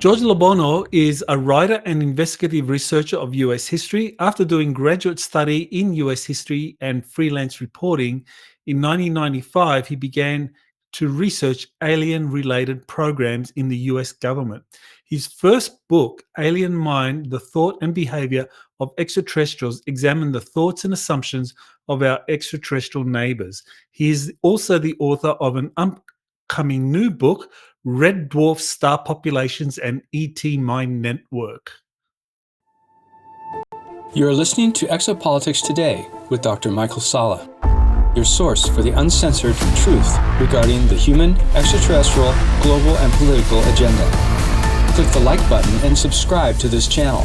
George LoBouno is a writer and investigative researcher of US history. After doing graduate study in US history and freelance reporting, in 1995 he began to research alien related programs in the US government. His first book, Alien Mind: The Thought and Behavior of Extraterrestrials, examined the thoughts and assumptions of our extraterrestrial neighbors. He is also the author of an upcoming new book, Red Dwarf Star Populations and ET Mind Network. You're listening to Exopolitics Today with Dr. Michael Salla, your source for the uncensored truth regarding the human, extraterrestrial, global, and political agenda. Click the like button and subscribe to this channel.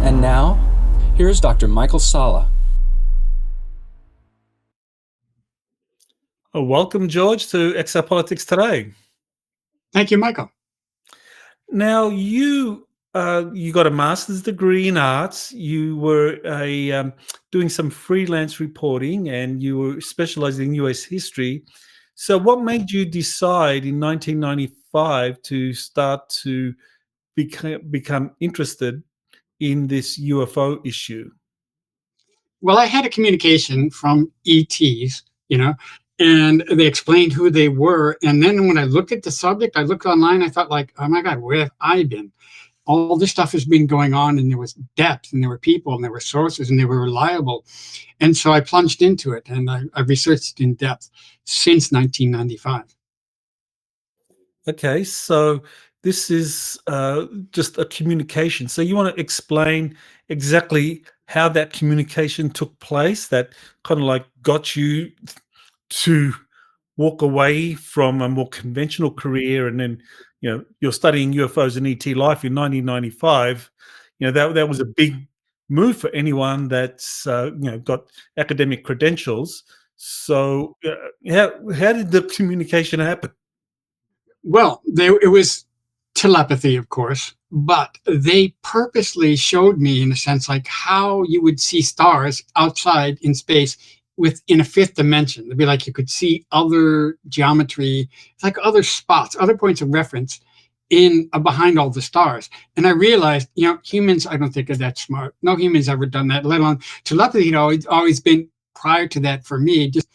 And now, here's Dr. Michael Salla. Welcome, George, to Exopolitics Today. Thank you, Michael. Now, you got a master's degree in arts. You were doing some freelance reporting, and you were specializing in U.S. history. So, what made you decide in 1995 to start to become interested in this UFO issue? Well, I had a communication from ETs, and they explained who they were. And then when I looked at the subject, I looked online, I thought like, oh my God, where have I been? All this stuff has been going on, and there was depth, and there were people, and there were sources, and they were reliable. And so I plunged into it, and I researched in depth since 1995. Okay, so this is just a communication. So you want to explain exactly how that communication took place that kind of like got you to walk away from a more conventional career, and then you're studying UFOs and ET life in 1995. That was a big move for anyone that's got academic credentials. So how did the communication happen? Well, it was telepathy, of course, but they purposely showed me, in a sense, like how you would see stars outside in space within a fifth dimension. It'd be like you could see other geometry, it's like other spots, other points of reference in behind all the stars. And I realized, humans, I don't think are that smart. No human's ever done that, let alone telepathy. Always been prior to that for me, just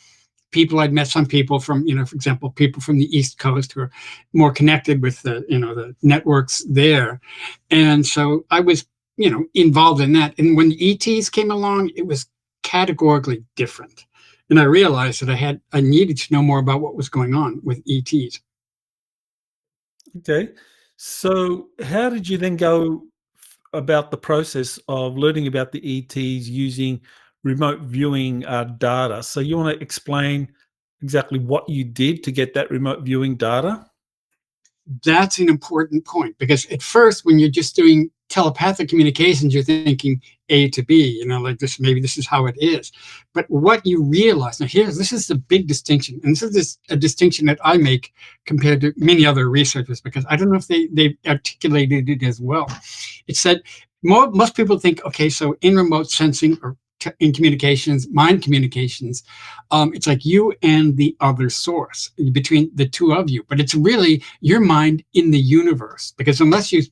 people I'd met, some people from, for example, people from the East Coast who are more connected with the networks there. And so I was, involved in that. And when the ETs came along, it was categorically different. And I realized that I needed to know more about what was going on with ETs. Okay. So how did you then go about the process of learning about the ETs using remote viewing data? So you want to explain exactly what you did to get that remote viewing data? That's an important point, because at first, when you're just doing telepathic communications, you're thinking A to B, like this, maybe this is how it is. But what you realize now, this is the big distinction. And this is a distinction that I make compared to many other researchers, because I don't know if they articulated it as well. It's that most people think, okay, so in remote sensing or in communications, mind communications, it's like you and the other source, between the two of you, but it's really your mind in the universe, because unless you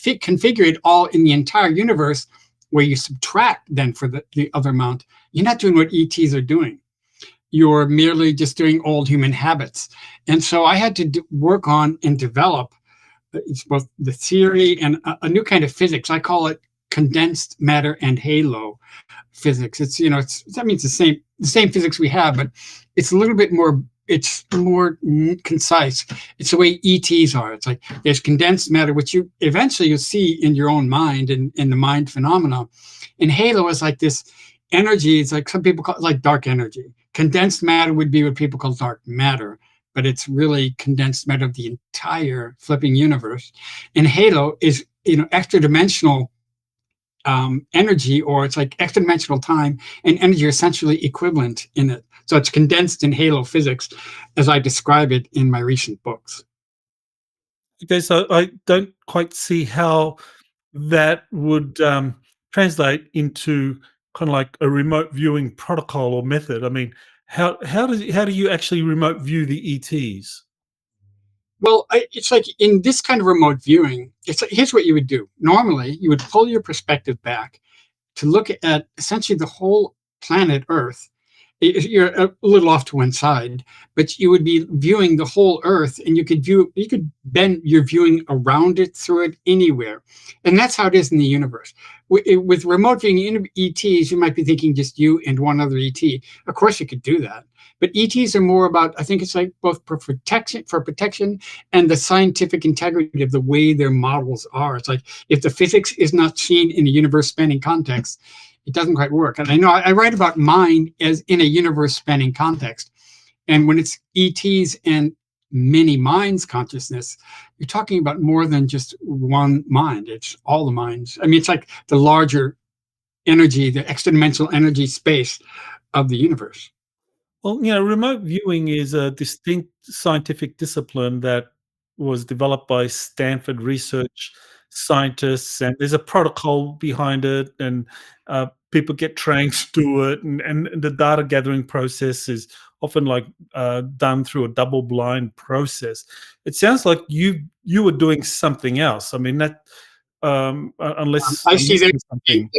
configure it all in the entire universe, where you subtract then for the other amount, you're not doing what ETs are doing. You're merely just doing old human habits. And so I had to work on and develop both the theory and a new kind of physics. I call it condensed matter and halo physics. It's that means the same physics we have, but it's a little bit more. It's more concise. It's the way ETs are. It's like there's condensed matter, which you eventually you'll see in your own mind and in the mind phenomena. And halo is like this energy. It's like some people call it like dark energy. Condensed matter would be what people call dark matter, but it's really condensed matter of the entire flipping universe. And halo is extra dimensional energy, or it's like extra dimensional time and energy are essentially equivalent in it. So it's condensed in halo physics, as I describe it in my recent books. Okay, so I don't quite see how that would translate into kind of like a remote viewing protocol or method. I mean, how do you actually remote view the ETs? Well, it's like in this kind of remote viewing, it's like, here's what you would do. Normally, you would pull your perspective back to look at essentially the whole planet Earth. You're a little off to one side, but you would be viewing the whole Earth, and you could bend your viewing around it, through it, anywhere, and that's how it is in the universe. With remote viewing ETs, you might be thinking just you and one other ET. Of course, you could do that, but ETs are more about, I think it's like both for protection and the scientific integrity of the way their models are. It's like if the physics is not seen in a universe-spanning context, it doesn't quite work. And I know I write about mind as in a universe-spanning context. And when it's ETs and many minds consciousness, you're talking about more than just one mind. It's all the minds. I mean, it's like the larger energy, the extra dimensional energy space of the universe. Well, you know, remote viewing is a distinct scientific discipline that was developed by Stanford research scientists, and there's a protocol behind it, and people get trained to do it, and the data gathering process is often like done through a double-blind process. It sounds like you were doing something else. I mean, that unless I I'm see their missing something.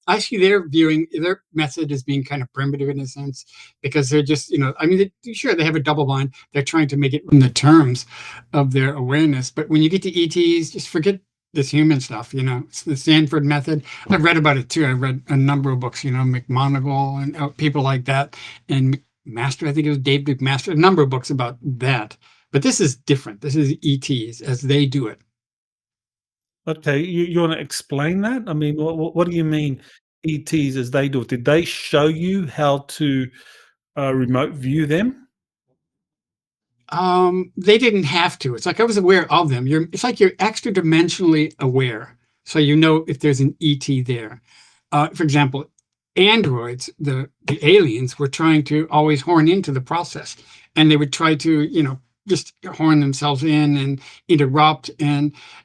I see their viewing, their method as being kind of primitive in a sense, because they're just, I mean, sure, they have a double blind. They're trying to make it in the terms of their awareness. But when you get to ETs, just forget this human stuff. It's the Stanford method. I've read about it too. I've read a number of books, McMoneagle and people like that. And Master, I think it was Dave McMaster, a number of books about that. But this is different. This is ETs as they do it. Okay, you wanna explain that? I mean, what do you mean ETs as they do it? Did they show you how to, remote view them? They didn't have to. It's like I was aware of them. It's like you're extra dimensionally aware, so you know if there's an ET there. For example, androids, the aliens, were trying to always horn into the process, and they would try to, just horn themselves in and interrupt.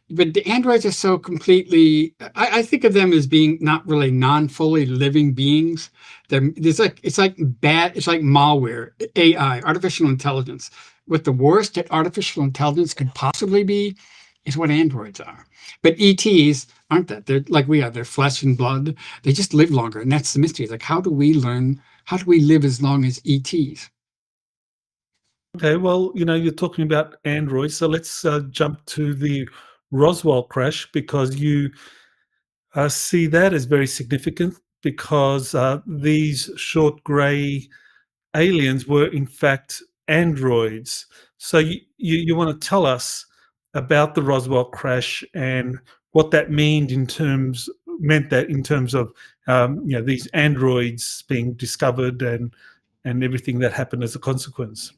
But the androids are so completely. I think of them as being not really non-fully living beings. It's like bad. It's like malware, AI, artificial intelligence. What the worst that artificial intelligence could possibly be is what androids are. But ETs aren't that. They're like we are. They're flesh and blood. They just live longer, and that's the mystery. Like, how do we learn? How do we live as long as ETs? Okay, well, you know, you're talking about Android, so let's jump to the Roswell crash because you see that as very significant because these short gray aliens were in fact androids. So you want to tell us about the Roswell crash and what that meant that in terms of you know, these androids being discovered and everything that happened as a consequence.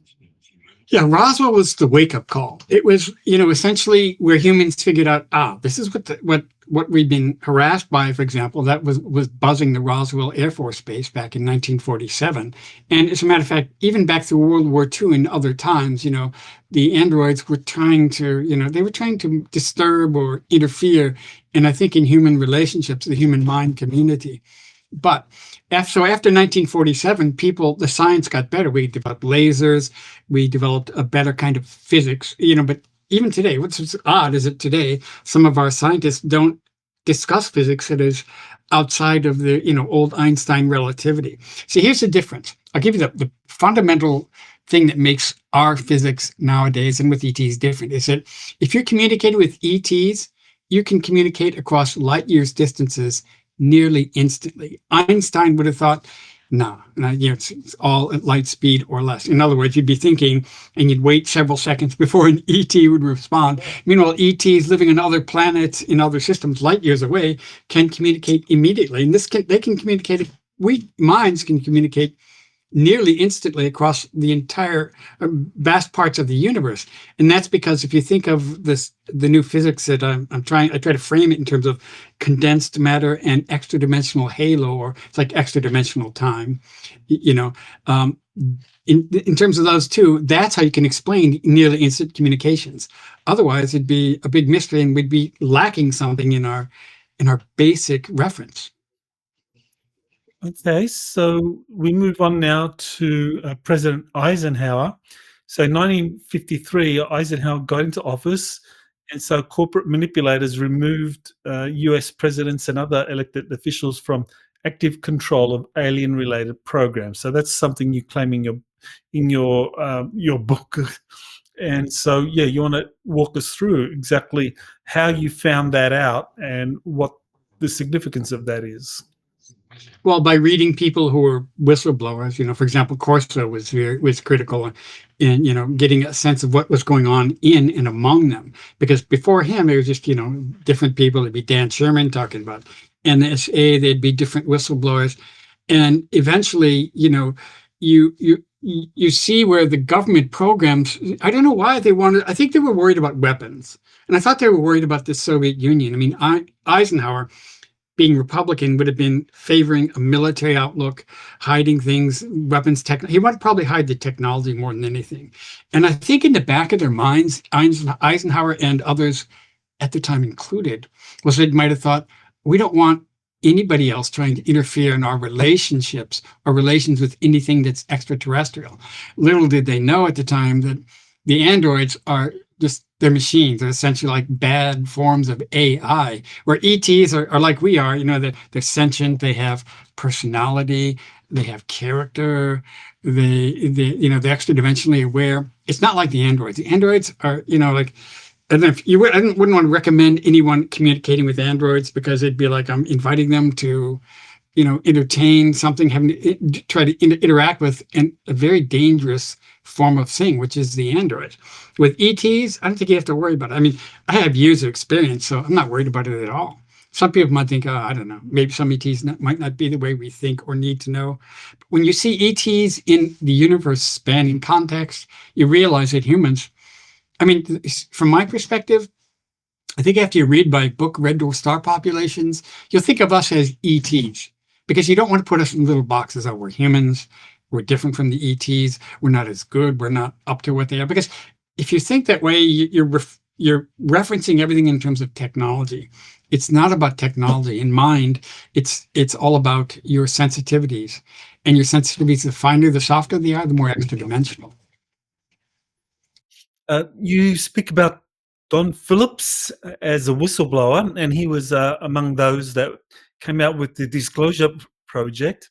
Yeah, Roswell was the wake-up call. It was, essentially where humans figured out, this is what we've been harassed by. For example, that was buzzing the Roswell Air Force Base back in 1947. And as a matter of fact, even back through World War II and other times, the androids were trying to, they were trying to disturb or interfere, and I think in human relationships, the human mind community. But after 1947, the science got better. We developed lasers, we developed a better kind of physics, but even today, what's odd is that today, some of our scientists don't discuss physics that is outside of the, old Einstein relativity. So here's the difference. I'll give you the fundamental thing that makes our physics nowadays and with ETs different is that if you're communicating with ETs, you can communicate across light years distances nearly instantly. Einstein would have thought, no, it's all at light speed or less. In other words, you'd be thinking and you'd wait several seconds before an ET would respond. Meanwhile, ETs living on other planets, in other systems, light years away, can communicate immediately. And they can communicate, minds can communicate nearly instantly across the entire vast parts of the universe. And that's because if you think of the new physics that I try to frame it in terms of condensed matter and extra dimensional halo, or it's like extra dimensional time, in terms of those two, that's how you can explain nearly instant communications. Otherwise, it'd be a big mystery and we'd be lacking something in our basic reference. Okay, so we move on now to President Eisenhower. So in 1953, Eisenhower got into office, and so corporate manipulators removed US presidents and other elected officials from active control of alien-related programs. So that's something you claim in your book. And so, yeah, you want to walk us through exactly how you found that out and what the significance of that is. Well, by reading people who were whistleblowers, for example, Corso was critical in, getting a sense of what was going on in and among them. Because before him, it was just, different people. It'd be Dan Sherman talking about NSA. There'd be different whistleblowers. And eventually, you see where the government programs, I don't know why I think they were worried about weapons. And I thought they were worried about the Soviet Union. I mean, Eisenhower, being Republican, would have been favoring a military outlook, hiding things, weapons, he would probably hide the technology more than anything. And I think in the back of their minds, Eisenhower and others at the time included, was they might have thought, we don't want anybody else trying to interfere in our relationships or relations with anything that's extraterrestrial. Little did they know at the time that the androids are just, they're machines. They're essentially like bad forms of AI, where ETs are like we are. They're sentient. They have personality. They have character. They're extra dimensionally aware. It's not like the androids. The androids are, like, and if you would, wouldn't want to recommend anyone communicating with androids, because it'd be like I'm inviting them to, entertain something, having to try to interact with a very dangerous form of thing, which is the android. With ETs, I don't think you have to worry about it. I mean, I have years of experience, so I'm not worried about it at all. Some people might think, oh, I don't know, maybe some ETs might not be the way we think or need to know. But when you see ETs in the universe spanning context, you realize that humans, I mean, from my perspective, I think after you read my book, Red Dwarf Star Populations, you'll think of us as ETs, because you don't want to put us in little boxes. Oh, we're humans. We're different from the ETs. We're not as good. We're not up to what they are. Because if you think that way, you're referencing everything in terms of technology. It's not about technology. In mind, it's all about your sensitivities. And your sensitivities, the finer, the softer they are, the more extra dimensional. You speak about Don Phillips as a whistleblower, and he was among those that came out with the Disclosure Project.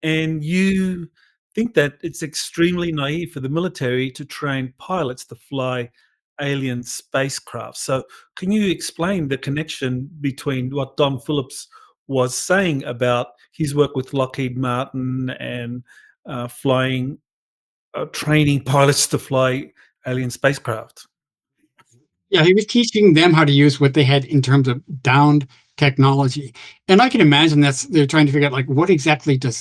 And you think that it's extremely naive for the military to train pilots to fly alien spacecraft. So can you explain the connection between what Don Phillips was saying about his work with Lockheed Martin and training pilots to fly alien spacecraft? Yeah, he was teaching them how to use what they had in terms of downed technology. And I can imagine they're trying to figure out, like, what exactly does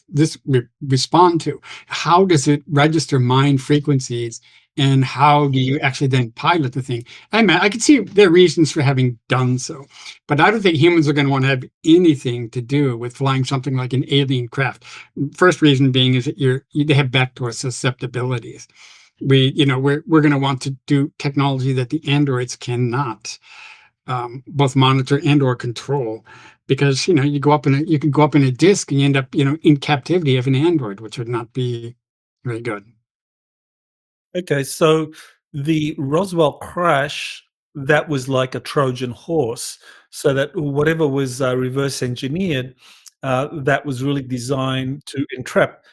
this respond to? How does it register mind frequencies? And how do you actually then pilot the thing? I could see their reasons for having done so, but I don't think humans are going to want to have anything to do with flying something like an alien craft. First reason being is that they have backdoor susceptibilities. We're going to want to do technology that the androids cannot both monitor and or control, because you could go up in a disk and you end up in captivity of an android, which would not be very good. Okay, so the Roswell crash, that was like a Trojan horse, so that whatever was reverse engineered, that was really designed to entrap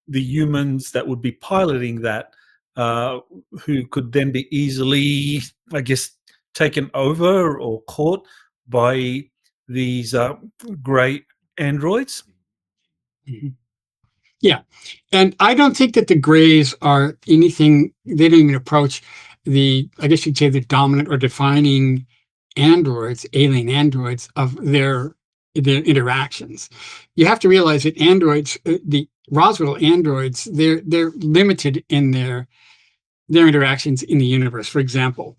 the humans that would be piloting that, who could then be easily, I guess, taken over or caught by these gray androids. Mm-hmm. Yeah. And I don't think that the grays are anything, they don't even approach I guess you'd say, the dominant or defining alien androids of their interactions. You have to realize that androids, the Roswell androids, they're limited in their interactions in the universe. For example,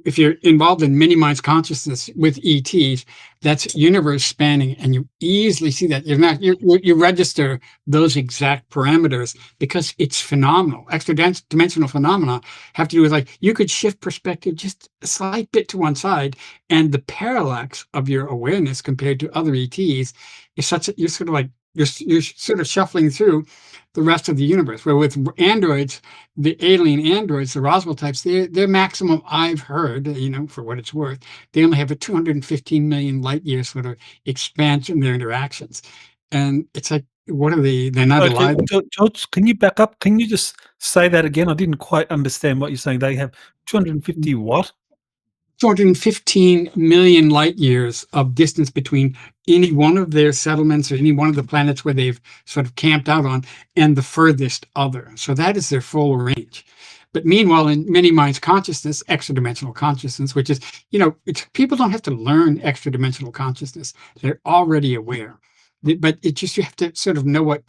if you're involved in mini-mind consciousness with ETs, that's universe spanning, and you easily see that. You register those exact parameters because it's phenomenal. Extra dimensional phenomena have to do with, like, you could shift perspective just a slight bit to one side, and the parallax of your awareness compared to other ETs is such that you're sort of like you're sort of shuffling through the rest of the universe. Where with androids, the alien androids, the Roswell types, their maximum, I've heard, for what it's worth, they only have a 215 million light year sort of expansion in their interactions. And it's like, what are they? They're not Okay, alive. George, can you back up? Can you just say that again? I didn't quite understand what you're saying. They have 250 what? 215 million light years of distance between any one of their settlements or any one of the planets where they've sort of camped out on and the furthest other. So that is their full range. But meanwhile, in many minds' consciousness, extra-dimensional consciousness, which is, people don't have to learn extra-dimensional consciousness. They're already aware. But it just, you have to sort of know what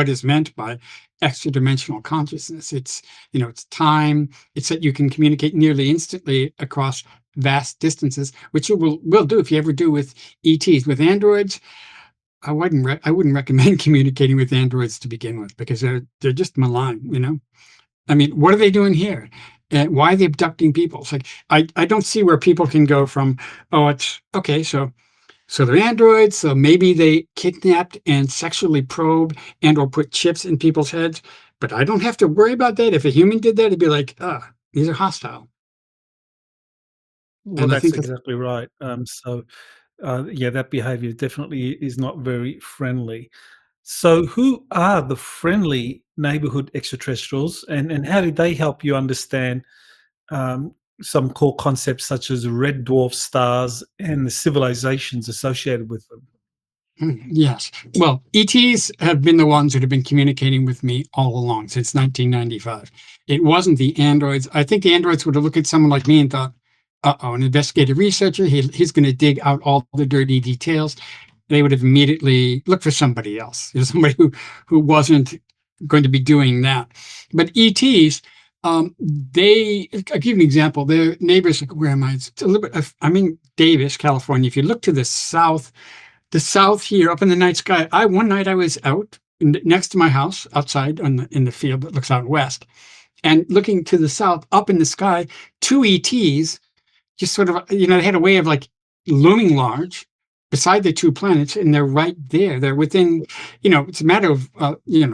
is meant by extra-dimensional consciousness. It's, it's time. It's that you can communicate nearly instantly across vast distances, which you will do if you ever do with ETs. With androids, I wouldn't recommend communicating with androids to begin with, because they're just malign. I mean, what are they doing here? And why are they abducting people? It's like, I don't see where people can go from, oh, it's okay, so they're androids, so maybe they kidnapped and sexually probe and or put chips in people's heads, but I don't have to worry about that. If a human did that, it'd be like, these are hostile. Well, And I that's think that, exactly right. Yeah, that behavior definitely is not very friendly. So, who are the friendly neighborhood extraterrestrials, and how did they help you understand um, some core concepts such as red dwarf stars and the civilizations associated with them? yes. Well, ETs have been the ones that have been communicating with me all along since 1995. It wasn't the androids. I think the androids would have looked at someone like me and thought, an investigative researcher, he's going to dig out all the dirty details. They would have immediately looked for somebody else, somebody who wasn't going to be doing that. But ETs, I'll give you an example. Their neighbors, where am I? It's a little bit, I'm in Davis, California. If you look to the south here up in the night sky, one night I was out next to my house outside in the field that looks out west, and looking to the south up in the sky, two ETs just sort of, they had a way of like looming large beside the two planets, and they're right there. They're within, it's a matter of,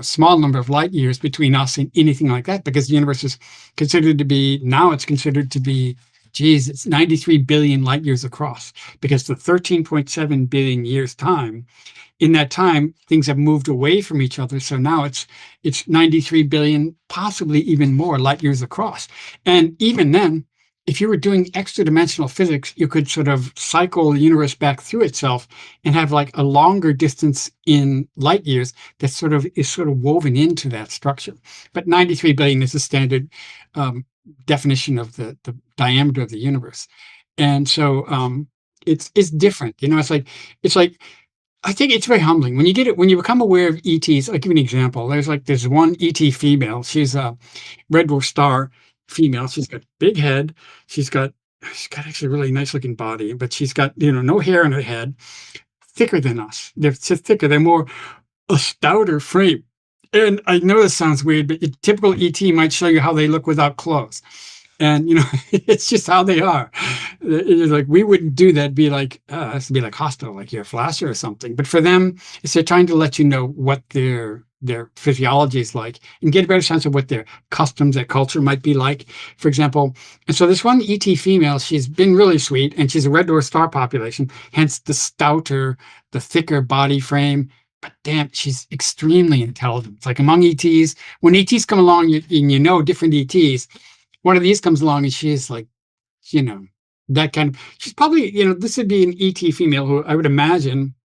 small number of light years between us and anything like that, because the universe is considered to be, now it's considered to be, it's 93 billion light years across, because the 13.7 billion years time, in that time, things have moved away from each other. So now it's 93 billion, possibly even more light years across. And even then, if you were doing extra dimensional physics, you could sort of cycle the universe back through itself and have like a longer distance in light years that is sort of woven into that structure. But 93 billion is the standard definition of the diameter of the universe. And so it's different. It's like I think it's very humbling when you become aware of ETs. I'll give you an example. There's one ET female. She's a red dwarf star female. She's got big head. She's got actually a really nice looking body, but she's got, no hair on her head, thicker than us. They're thicker. They're more a stouter frame. And I know this sounds weird, but a typical ET might show you how they look without clothes. And, it's just how they are. It's like, we wouldn't do that, be like, this would be like hostile, like you're a flasher or something. But for them, they're trying to let you know what their physiology is like and get a better sense of what their customs, their culture might be like, for example. And so this one ET female, she's been really sweet, and she's a red dwarf star population, hence the stouter, the thicker body frame. But damn, she's extremely intelligent. It's like among ETs, when ETs come along, different ETs, one of these comes along and she's like, that kind of, she's probably, this would be an ET female who I would imagine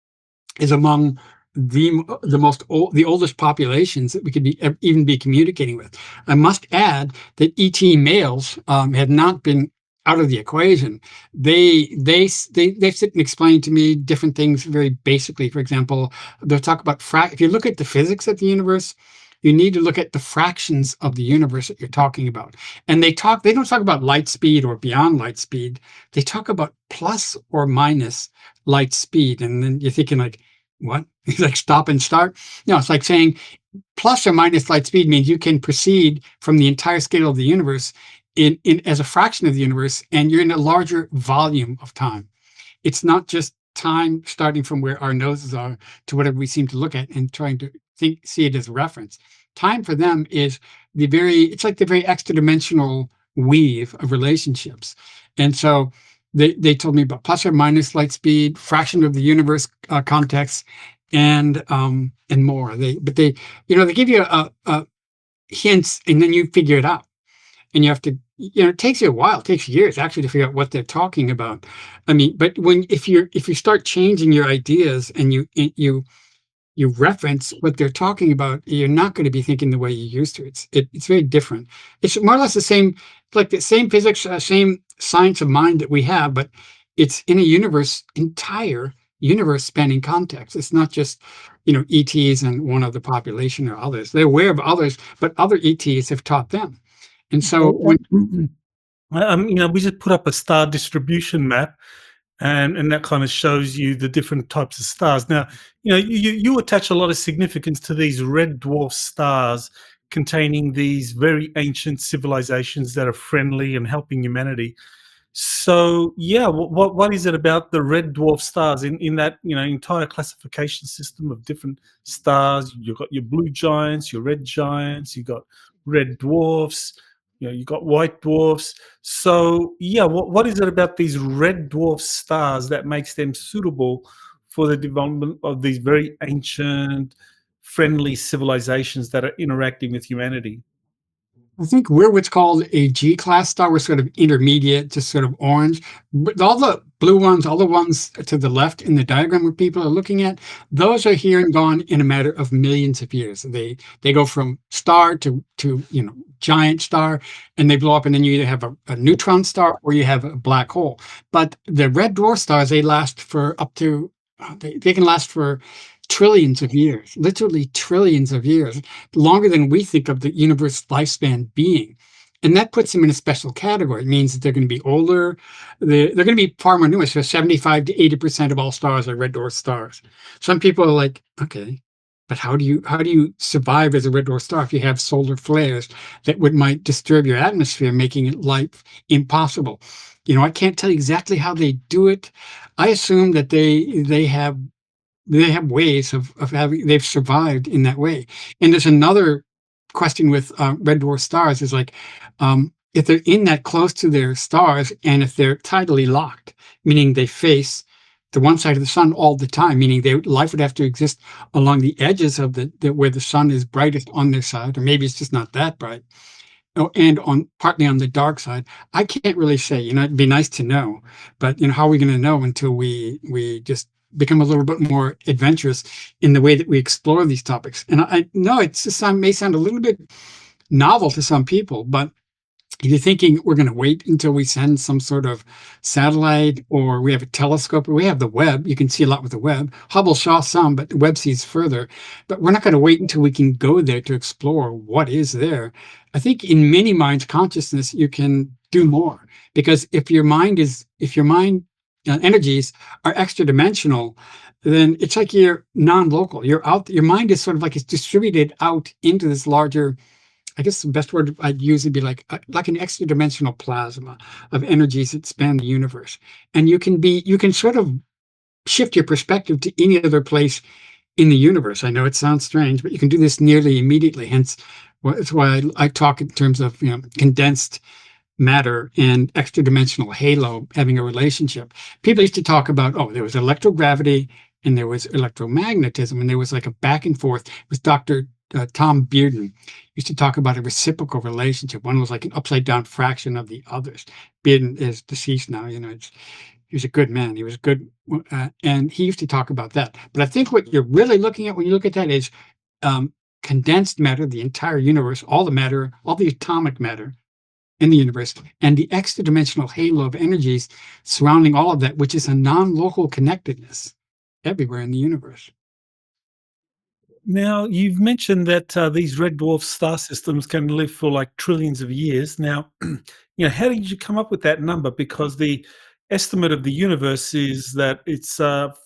is among the oldest populations that we could even be communicating with. I must add that ET males had not been out of the equation. They sit and explain to me different things very basically. For example, they'll talk about if you look at the physics of the universe, you need to look at the fractions of the universe that you're talking about. And they don't talk about light speed or beyond light speed. They talk about plus or minus light speed. And then you're thinking like, what? It's like stop and start. No, it's like saying plus or minus light speed means you can proceed from the entire scale of the universe in as a fraction of the universe, and you're in a larger volume of time. It's not just time starting from where our noses are to whatever we seem to look at and trying to see it as a reference. Time for them is it's like the very extra dimensional weave of relationships. And so they told me about plus or minus light speed, fraction of the universe context, and more. They give you a hints, and then you figure it out. And you have to, it takes you a while, it takes years actually to figure out what they're talking about. I mean, but if you start changing your ideas and you reference what they're talking about, you're not going to be thinking the way you used to. It's very different. It's more or less the same, like the same physics, same science of mind that we have, but it's in a entire universe spanning context. It's not just, ETs and one other population or others. They're aware of others, but other ETs have taught them. And so we just put up a star distribution map, and that kind of shows you the different types of stars. Now, you attach a lot of significance to these red dwarf stars containing these very ancient civilizations that are friendly and helping humanity. So, yeah, what is it about the red dwarf stars in that entire classification system of different stars? You've got your blue giants, your red giants, you've got red dwarfs. You've got white dwarfs. So, yeah, what is it about these red dwarf stars that makes them suitable for the development of these very ancient, friendly civilizations that are interacting with humanity? I think we're what's called a G-class star. We're sort of intermediate, just sort of orange. But all the blue ones, all the ones to the left in the diagram where people are looking at, those are here and gone in a matter of millions of years. They go from star to giant star, and they blow up, and then you either have a neutron star or you have a black hole. But the red dwarf stars, they last for up to they can last for trillions of years, literally trillions of years, longer than we think of the universe lifespan being. And that puts them in a special category. It means that they're going to be older. They're going to be far more numerous. So 75 to 80% of all stars are red dwarf stars. Some people are like, okay, but how do you survive as a red dwarf star if you have solar flares that might disturb your atmosphere, making life impossible? I can't tell you exactly how they do it. I assume that they have ways of having, they've survived in that way. And there's another question with red dwarf stars is like, if they're in that close to their stars, and if they're tidally locked, meaning they face the one side of the sun all the time, meaning life would have to exist along the edges of where the sun is brightest on their side, or maybe it's just not that bright, and partly on the dark side. I can't really say. It'd be nice to know, but how are we going to know until we just become a little bit more adventurous in the way that we explore these topics? And I know it may sound a little bit novel to some people, but if you're thinking we're going to wait until we send some sort of satellite, or we have a telescope, or we have the web, you can see a lot with the web. Hubble saw some, but the web sees further. But we're not going to wait until we can go there to explore what is there. I think in many minds consciousness, you can do more, because if your mind energies are extra dimensional, then it's like you're non-local. You're out. Your mind is sort of like it's distributed out into this larger. I guess the best word I'd use would be like an extra dimensional plasma of energies that span the universe. And you can sort of shift your perspective to any other place in the universe. I know it sounds strange, but you can do this nearly immediately. Hence, that's why I talk in terms of condensed matter and extra dimensional halo having a relationship. People used to talk about, there was electrogravity and there was electromagnetism, and there was like a back and forth. It was Dr. Tom Bearden used to talk about a reciprocal relationship. One was like an upside down fraction of the others. Bearden is deceased now. He was a good man. He was good. And he used to talk about that. But I think what you're really looking at when you look at that is condensed matter, the entire universe, all the matter, all the atomic matter in the universe, and the extra dimensional halo of energies surrounding all of that, which is a non-local connectedness everywhere in the universe. Now, you've mentioned that these red dwarf star systems can live for like trillions of years. Now, how did you come up with that number? Because the estimate of the universe is that it's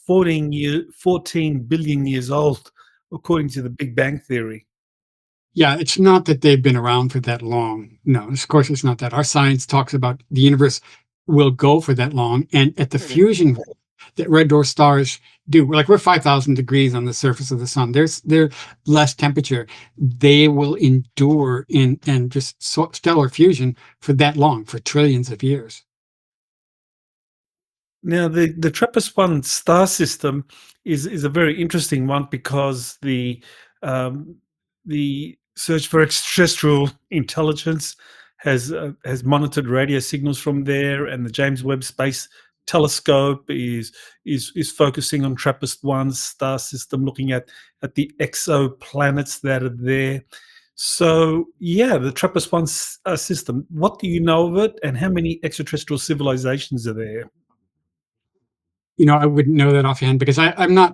14 billion years old, according to the Big Bang Theory. Yeah, it's not that they've been around for that long. No, of course it's not that. Our science talks about the universe will go for that long. And at the fusion, that red dwarf stars do. Like we're 5,000 degrees on the surface of the sun. They're less temperature. They will endure in and just stellar fusion for that long, for trillions of years. Now, the TRAPPIST-1 star system is a very interesting one because the search for extraterrestrial intelligence has monitored radio signals from there, and the James Webb Space Telescope is focusing on TRAPPIST-1's star system, looking at the exoplanets that are there. So, yeah, the TRAPPIST-1 system. What do you know of it, and how many extraterrestrial civilizations are there? I wouldn't know that offhand because I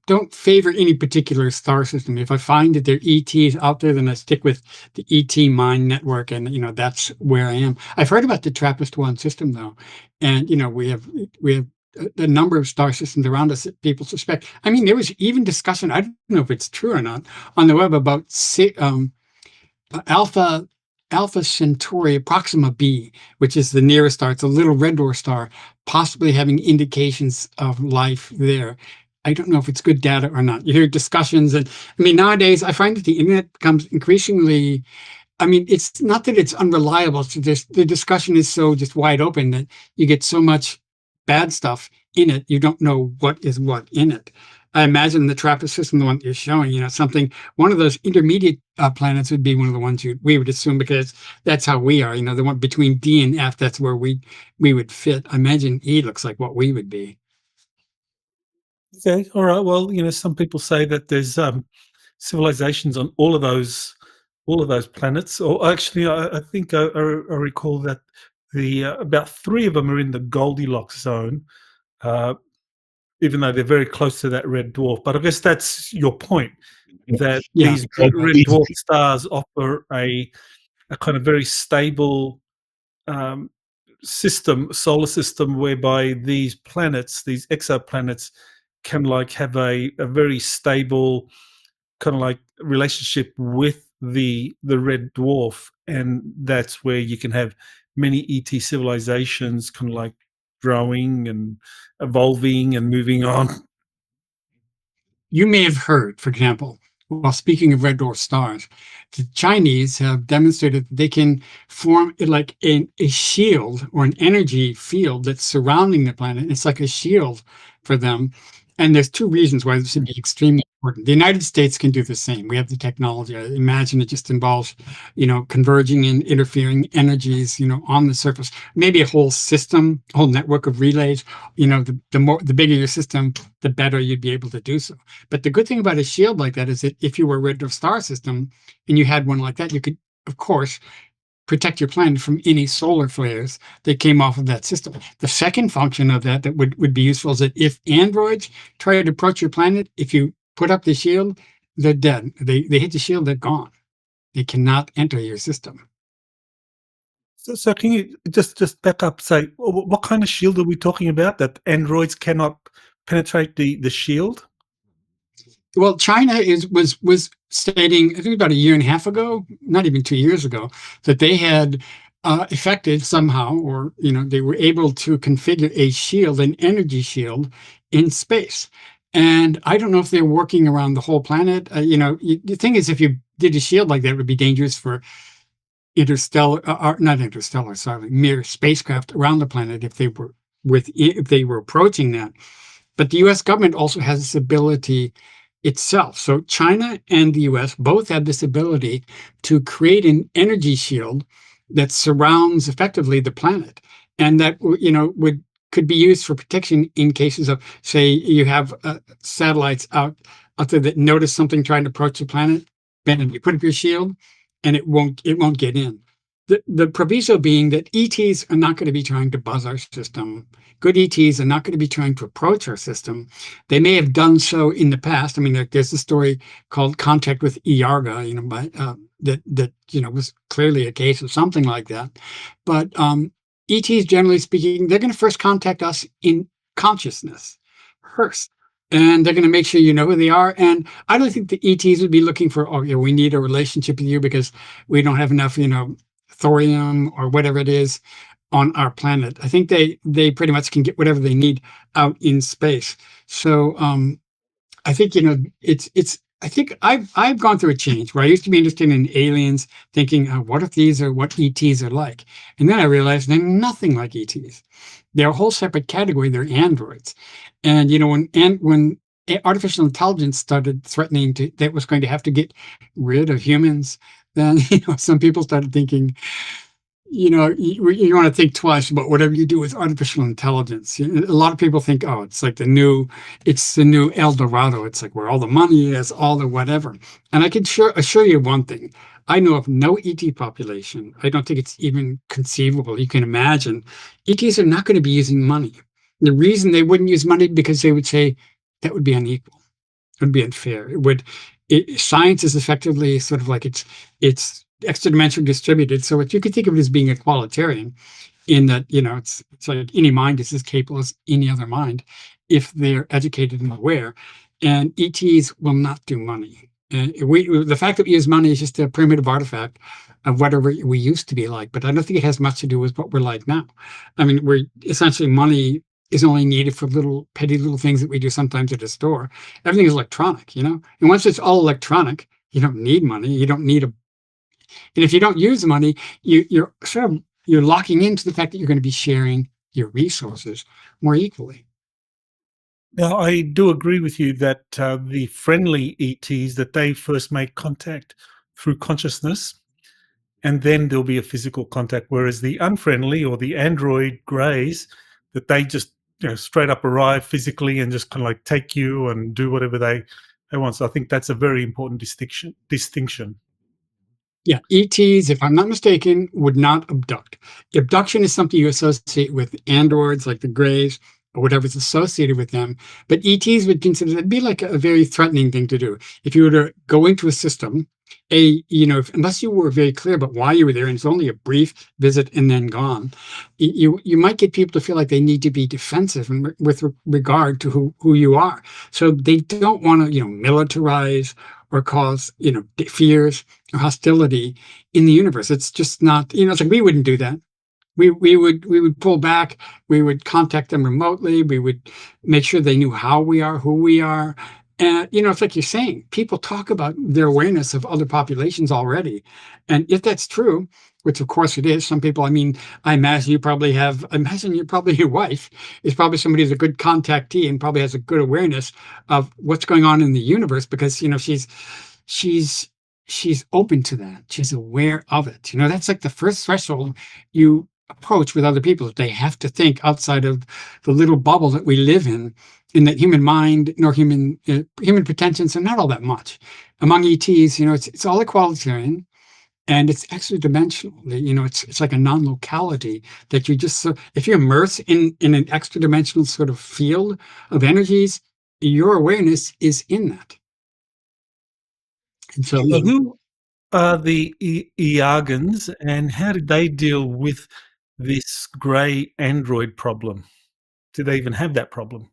don't favor any particular star system. If I find that there are ETs out there, then I stick with the ET mine network, and that's where I am. I've heard about the TRAPPIST-1 system though, and we have a number of star systems around us that people suspect. I mean, there was even discussion. I don't know if it's true or not on the web about Alpha Centauri Proxima B, which is the nearest star. It's a little red dwarf star, possibly having indications of life there. I don't know if it's good data or not. You hear discussions, and I mean, nowadays I find that the internet becomes increasingly. I mean, it's not that it's unreliable. It's just the discussion is so just wide open that you get so much bad stuff in it. You don't know what is what in it. I imagine the TRAPPIST system, the one that you're showing, one of those intermediate planets would be one of the ones we would assume, because that's how we are. The one between D and F, that's where we would fit. I imagine E looks like what we would be. Okay, all right. Well, some people say that there's civilizations on all of those planets. Or actually, I think I recall that the about 3 of them are in the Goldilocks zone. Even though they're very close to that red dwarf. But I guess that's your point, that Yeah. these red dwarf stars offer a kind of very stable solar system, whereby these planets, these exoplanets, can have a very stable kind of relationship with the red dwarf, and that's where you can have many ET civilizations kind of growing and evolving and moving on. You may have heard, for example, while speaking of red dwarf stars, the Chinese have demonstrated that they can form a shield or an energy field that's surrounding the planet. It's like a shield for them. And there's 2 reasons why this would be extremely important. The United States can do the same. We have the technology. I imagine it just involves, converging and interfering energies, on the surface. Maybe a whole system, a whole network of relays. The bigger your system, the better you'd be able to do so. But the good thing about a shield like that is that if you were a red dwarf star system and you had one like that, you could, of course, protect your planet from any solar flares that came off of that system. The second function of that would be useful is that if androids try to approach your planet, if you put up the shield, they're dead. They hit the shield, they're gone. They cannot enter your system. So can you just back up, say, what kind of shield are we talking about, that androids cannot penetrate the shield? Well, China was stating, I think about a year and a half ago, not even 2 years ago, that they had effected somehow, or they were able to configure a shield, an energy shield, in space. And I don't know if they're working around the whole planet. The thing is, if you did a shield like that, it would be dangerous for mere spacecraft around the planet if they were approaching that. But the U.S. government also has this ability itself. So China and the US both have this ability to create an energy shield that surrounds effectively the planet, and that could be used for protection in cases of, say, you have satellites out there that notice something trying to approach the planet, and you put up your shield, and it won't get in. The proviso being that ETs are not going to be trying to buzz our system. Good ETs are not going to be trying to approach our system. They may have done so in the past. I mean, there's a story called Contact with Iarga, that was clearly a case of something like that. But ETs, generally speaking, they're going to first contact us in consciousness first. And they're going to make sure you know who they are. And I don't think the ETs would be looking for, we need a relationship with you because we don't have enough, thorium or whatever it is. on our planet. I think they pretty much can get whatever they need out in space. So I think, it's I think I've gone through a change where I used to be interested in aliens, thinking, what if these are what ETs are like? And then I realized they're nothing like ETs. They're a whole separate category. They're androids. And when artificial intelligence started threatening that was going to have to get rid of humans, then some people started thinking, you want to think twice about whatever you do with artificial intelligence. A lot of people think, oh, it's like it's the new El Dorado. It's like where all the money is, all the whatever. And I can assure you one thing. I know of no ET population. I don't think it's even conceivable. You can imagine ETs are not going to be using money. The reason they wouldn't use money, because they would say that would be unequal. It would be unfair. Science is effectively sort of like it's extra-dimensional distributed. So you could think of it as being equalitarian, in that, it's like any mind is as capable as any other mind if they're educated and aware. And ETs will not do money. The fact that we use money is just a primitive artifact of whatever we used to be like. But I don't think it has much to do with what we're like now. I mean, we're essentially, money is only needed for petty little things that we do sometimes at a store. Everything is electronic, and once it's all electronic, you don't need money. You don't need and if you don't use money, you're locking into the fact that you're going to be sharing your resources more equally. Now, I do agree with you that the friendly ETs, that they first make contact through consciousness, and then there'll be a physical contact. Whereas the unfriendly, or the android greys, that they just straight up arrive physically and just kind of like take you and do whatever they want. So I think that's a very important distinction. Yeah, ETs, if I'm not mistaken, would not abduct. Abduction is something you associate with androids, like the Greys, or whatever's associated with them. But ETs would consider it'd be like a very threatening thing to do. If you were to go into a system, unless you were very clear about why you were there, and it's only a brief visit and then gone, you might get people to feel like they need to be defensive with regard to who you are. So they don't want to, militarize or cause, fears or hostility in the universe. It's just not, it's like we wouldn't do that. We would pull back. We would contact them remotely. We would make sure they knew how we are, who we are. And, it's like you're saying, people talk about their awareness of other populations already. And if that's true, which of course it is, some people, I imagine your wife is probably somebody who's a good contactee and probably has a good awareness of what's going on in the universe, because, she's open to that. She's aware of it. That's like the first threshold you approach with other people. They have to think outside of the little bubble that we live in that human mind nor human pretensions are not all that much. Among ETs, it's all equalitarian, and it's extra dimensional. It's like a non-locality that you just, if you immerse in an extra dimensional sort of field of energies, your awareness is in that. And so, who are the Iagans, and how did they deal with this grey android problem? Do they even have that problem?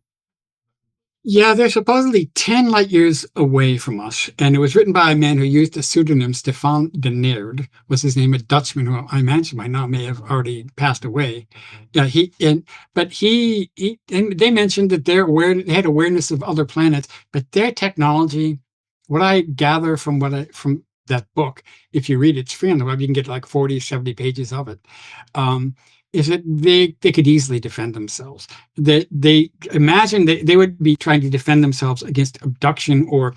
yeah, they're supposedly 10 light years away from us. And it was written by a man who used the pseudonym Stefan de Neerd, was his name, a Dutchman who I imagine by now may have already passed away. And they mentioned that they had awareness of other planets, but their technology, what I gather from that book, if you read it, it's free on the web, you can get like 40, 70 pages of it. Is that they could easily defend themselves. They imagine they would be trying to defend themselves against abduction, or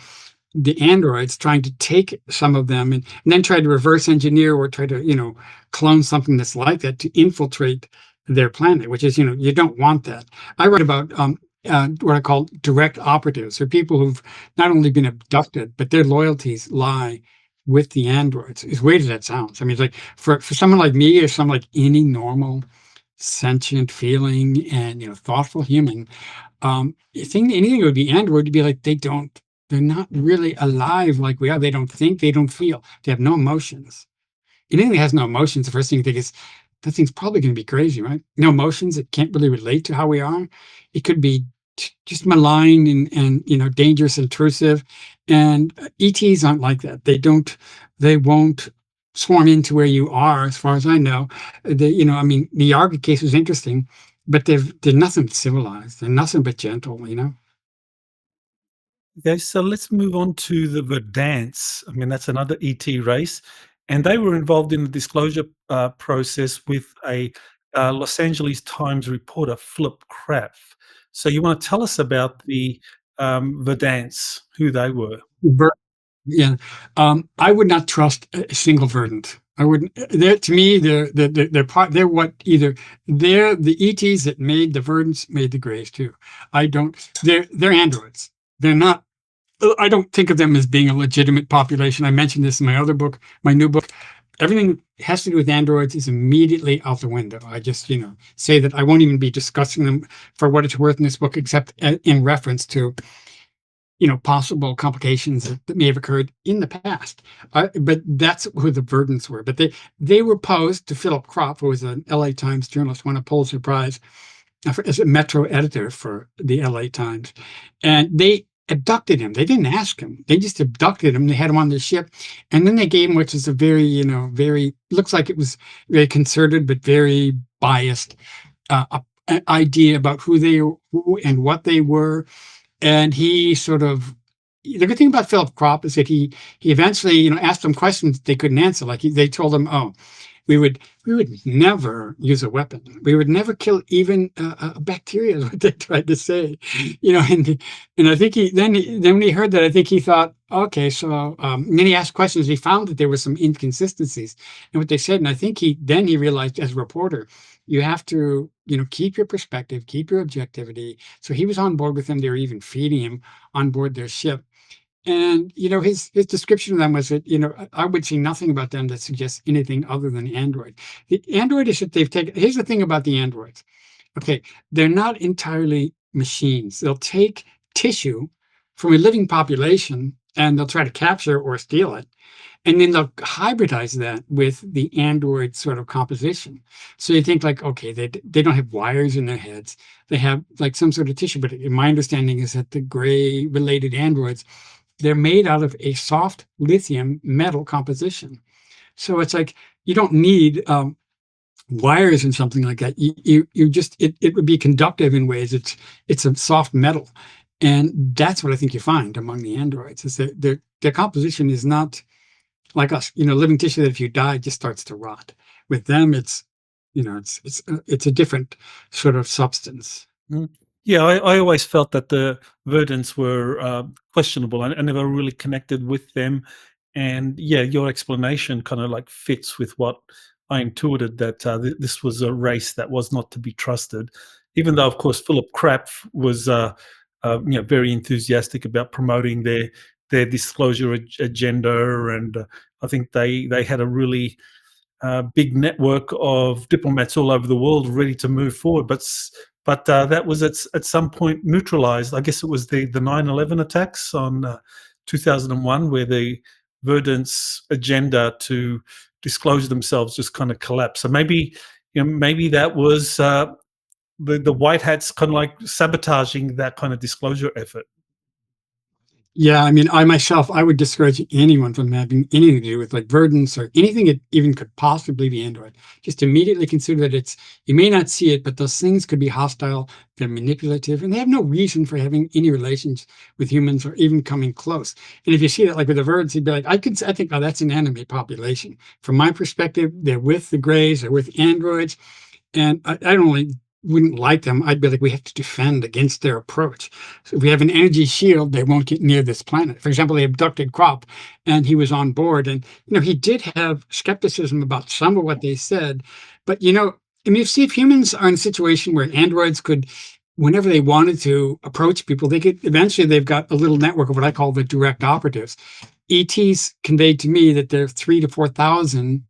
the androids trying to take some of them and then try to reverse engineer or try to, clone something that's like that to infiltrate their planet, which is, you don't want that. I write about what I call direct operatives, or people who've not only been abducted, but their loyalties lie with the androids. As weird as that sounds. It's like for someone like me, or someone like any normal, sentient, feeling, and thoughtful human, anything would be android to be like they're not really alive like we are. They don't think, they don't feel, they have no emotions. Anything that has no emotions, the first thing you think is that thing's probably going to be crazy, right? No emotions, it can't really relate to how we are. It could be just malign and dangerous, intrusive. And ETs aren't like that. They won't swarm into where you are, as far as I know. I mean, the Yarga case was interesting, but they're nothing but civilized. They're nothing but gentle. Okay, so let's move on to the Verdants. I mean, that's another ET race, and they were involved in the disclosure process with a Los Angeles Times reporter, Philip Craf. So you want to tell us about the Verdants, who they were? Ver- Yeah. I would not trust a single verdant. I wouldn't. To me, they're part. They're what either they're the ETs that made the verdants, made the grays too. I don't. They're androids. They're not. I don't think of them as being a legitimate population. I mentioned this in my other book, my new book. Everything that has to do with androids is immediately out the window. I just, say that I won't even be discussing them for what it's worth in this book, except in reference to, possible complications that may have occurred in the past. But that's who the verdants were. But they were posed to Philip Craf, who was an LA Times journalist, won a Pulitzer Prize as a Metro editor for the LA Times. And they abducted him. They didn't ask him. They just abducted him. They had him on their ship. And then they gave him, which is a very, looks like it was very concerted, but very biased an idea about who and what they were. And he sort of, the good thing about Philip Crop is that he eventually, asked them questions they couldn't answer. Like they told him, "Oh, we would never use a weapon. We would never kill even a bacteria," is what they tried to say. And I think then when he heard that, I think he thought, okay, so and then he asked questions. He found that there were some inconsistencies in what they said, and I think he realized as a reporter, you have to keep your perspective, keep your objectivity. So he was on board with them. They were even feeding him on board their ship. And his description of them was that I would see nothing about them that suggests anything other than android. The android is that they've taken. Here's the thing about the androids. Okay, they're not entirely machines. They'll take tissue from a living population and they'll try to capture or steal it, and then they'll hybridize that with the android sort of composition. So you think like, okay, they don't have wires in their heads. They have like some sort of tissue. But my understanding is that the gray related androids, they're made out of a soft lithium metal composition. So it's like you don't need wires and something like that. You just it would be conductive in ways. It's a soft metal, and that's what I think you find among the androids is that their composition is not like us. Living tissue that if you die just starts to rot. With them, it's a different sort of substance. Mm. Yeah, I always felt that the Verdants were questionable. I never really connected with them. And yeah, your explanation kind of like fits with what I intuited that this was a race that was not to be trusted. Even though, of course, Philip Crap was very enthusiastic about promoting their disclosure agenda, and I think they had a really big network of diplomats all over the world ready to move forward. But that was at some point neutralized. I guess it was the 9/11 attacks on 2001, where the Verdant's agenda to disclose themselves just kind of collapsed. So maybe that was the white hats kind of like sabotaging that kind of disclosure effort. Yeah, I mean, I myself, I would discourage anyone from having anything to do with like verdants or anything that even could possibly be android. Just immediately consider that you may not see it, but those things could be hostile, they're manipulative, and they have no reason for having any relations with humans or even coming close. And if you see that like with the verdants, you'd be like, I think, oh, that's an enemy population. From my perspective, they're with the grays, they're with androids, and I don't really wouldn't like them. I'd be like, we have to defend against their approach. So if we have an energy shield, they won't get near this planet. For example, they abducted Crop and he was on board. And, he did have skepticism about some of what they said. But, I mean, see if humans are in a situation where androids could, whenever they wanted to approach people, they could, eventually they've got a little network of what I call the direct operatives. ETs conveyed to me that there are 3,000 to 4,000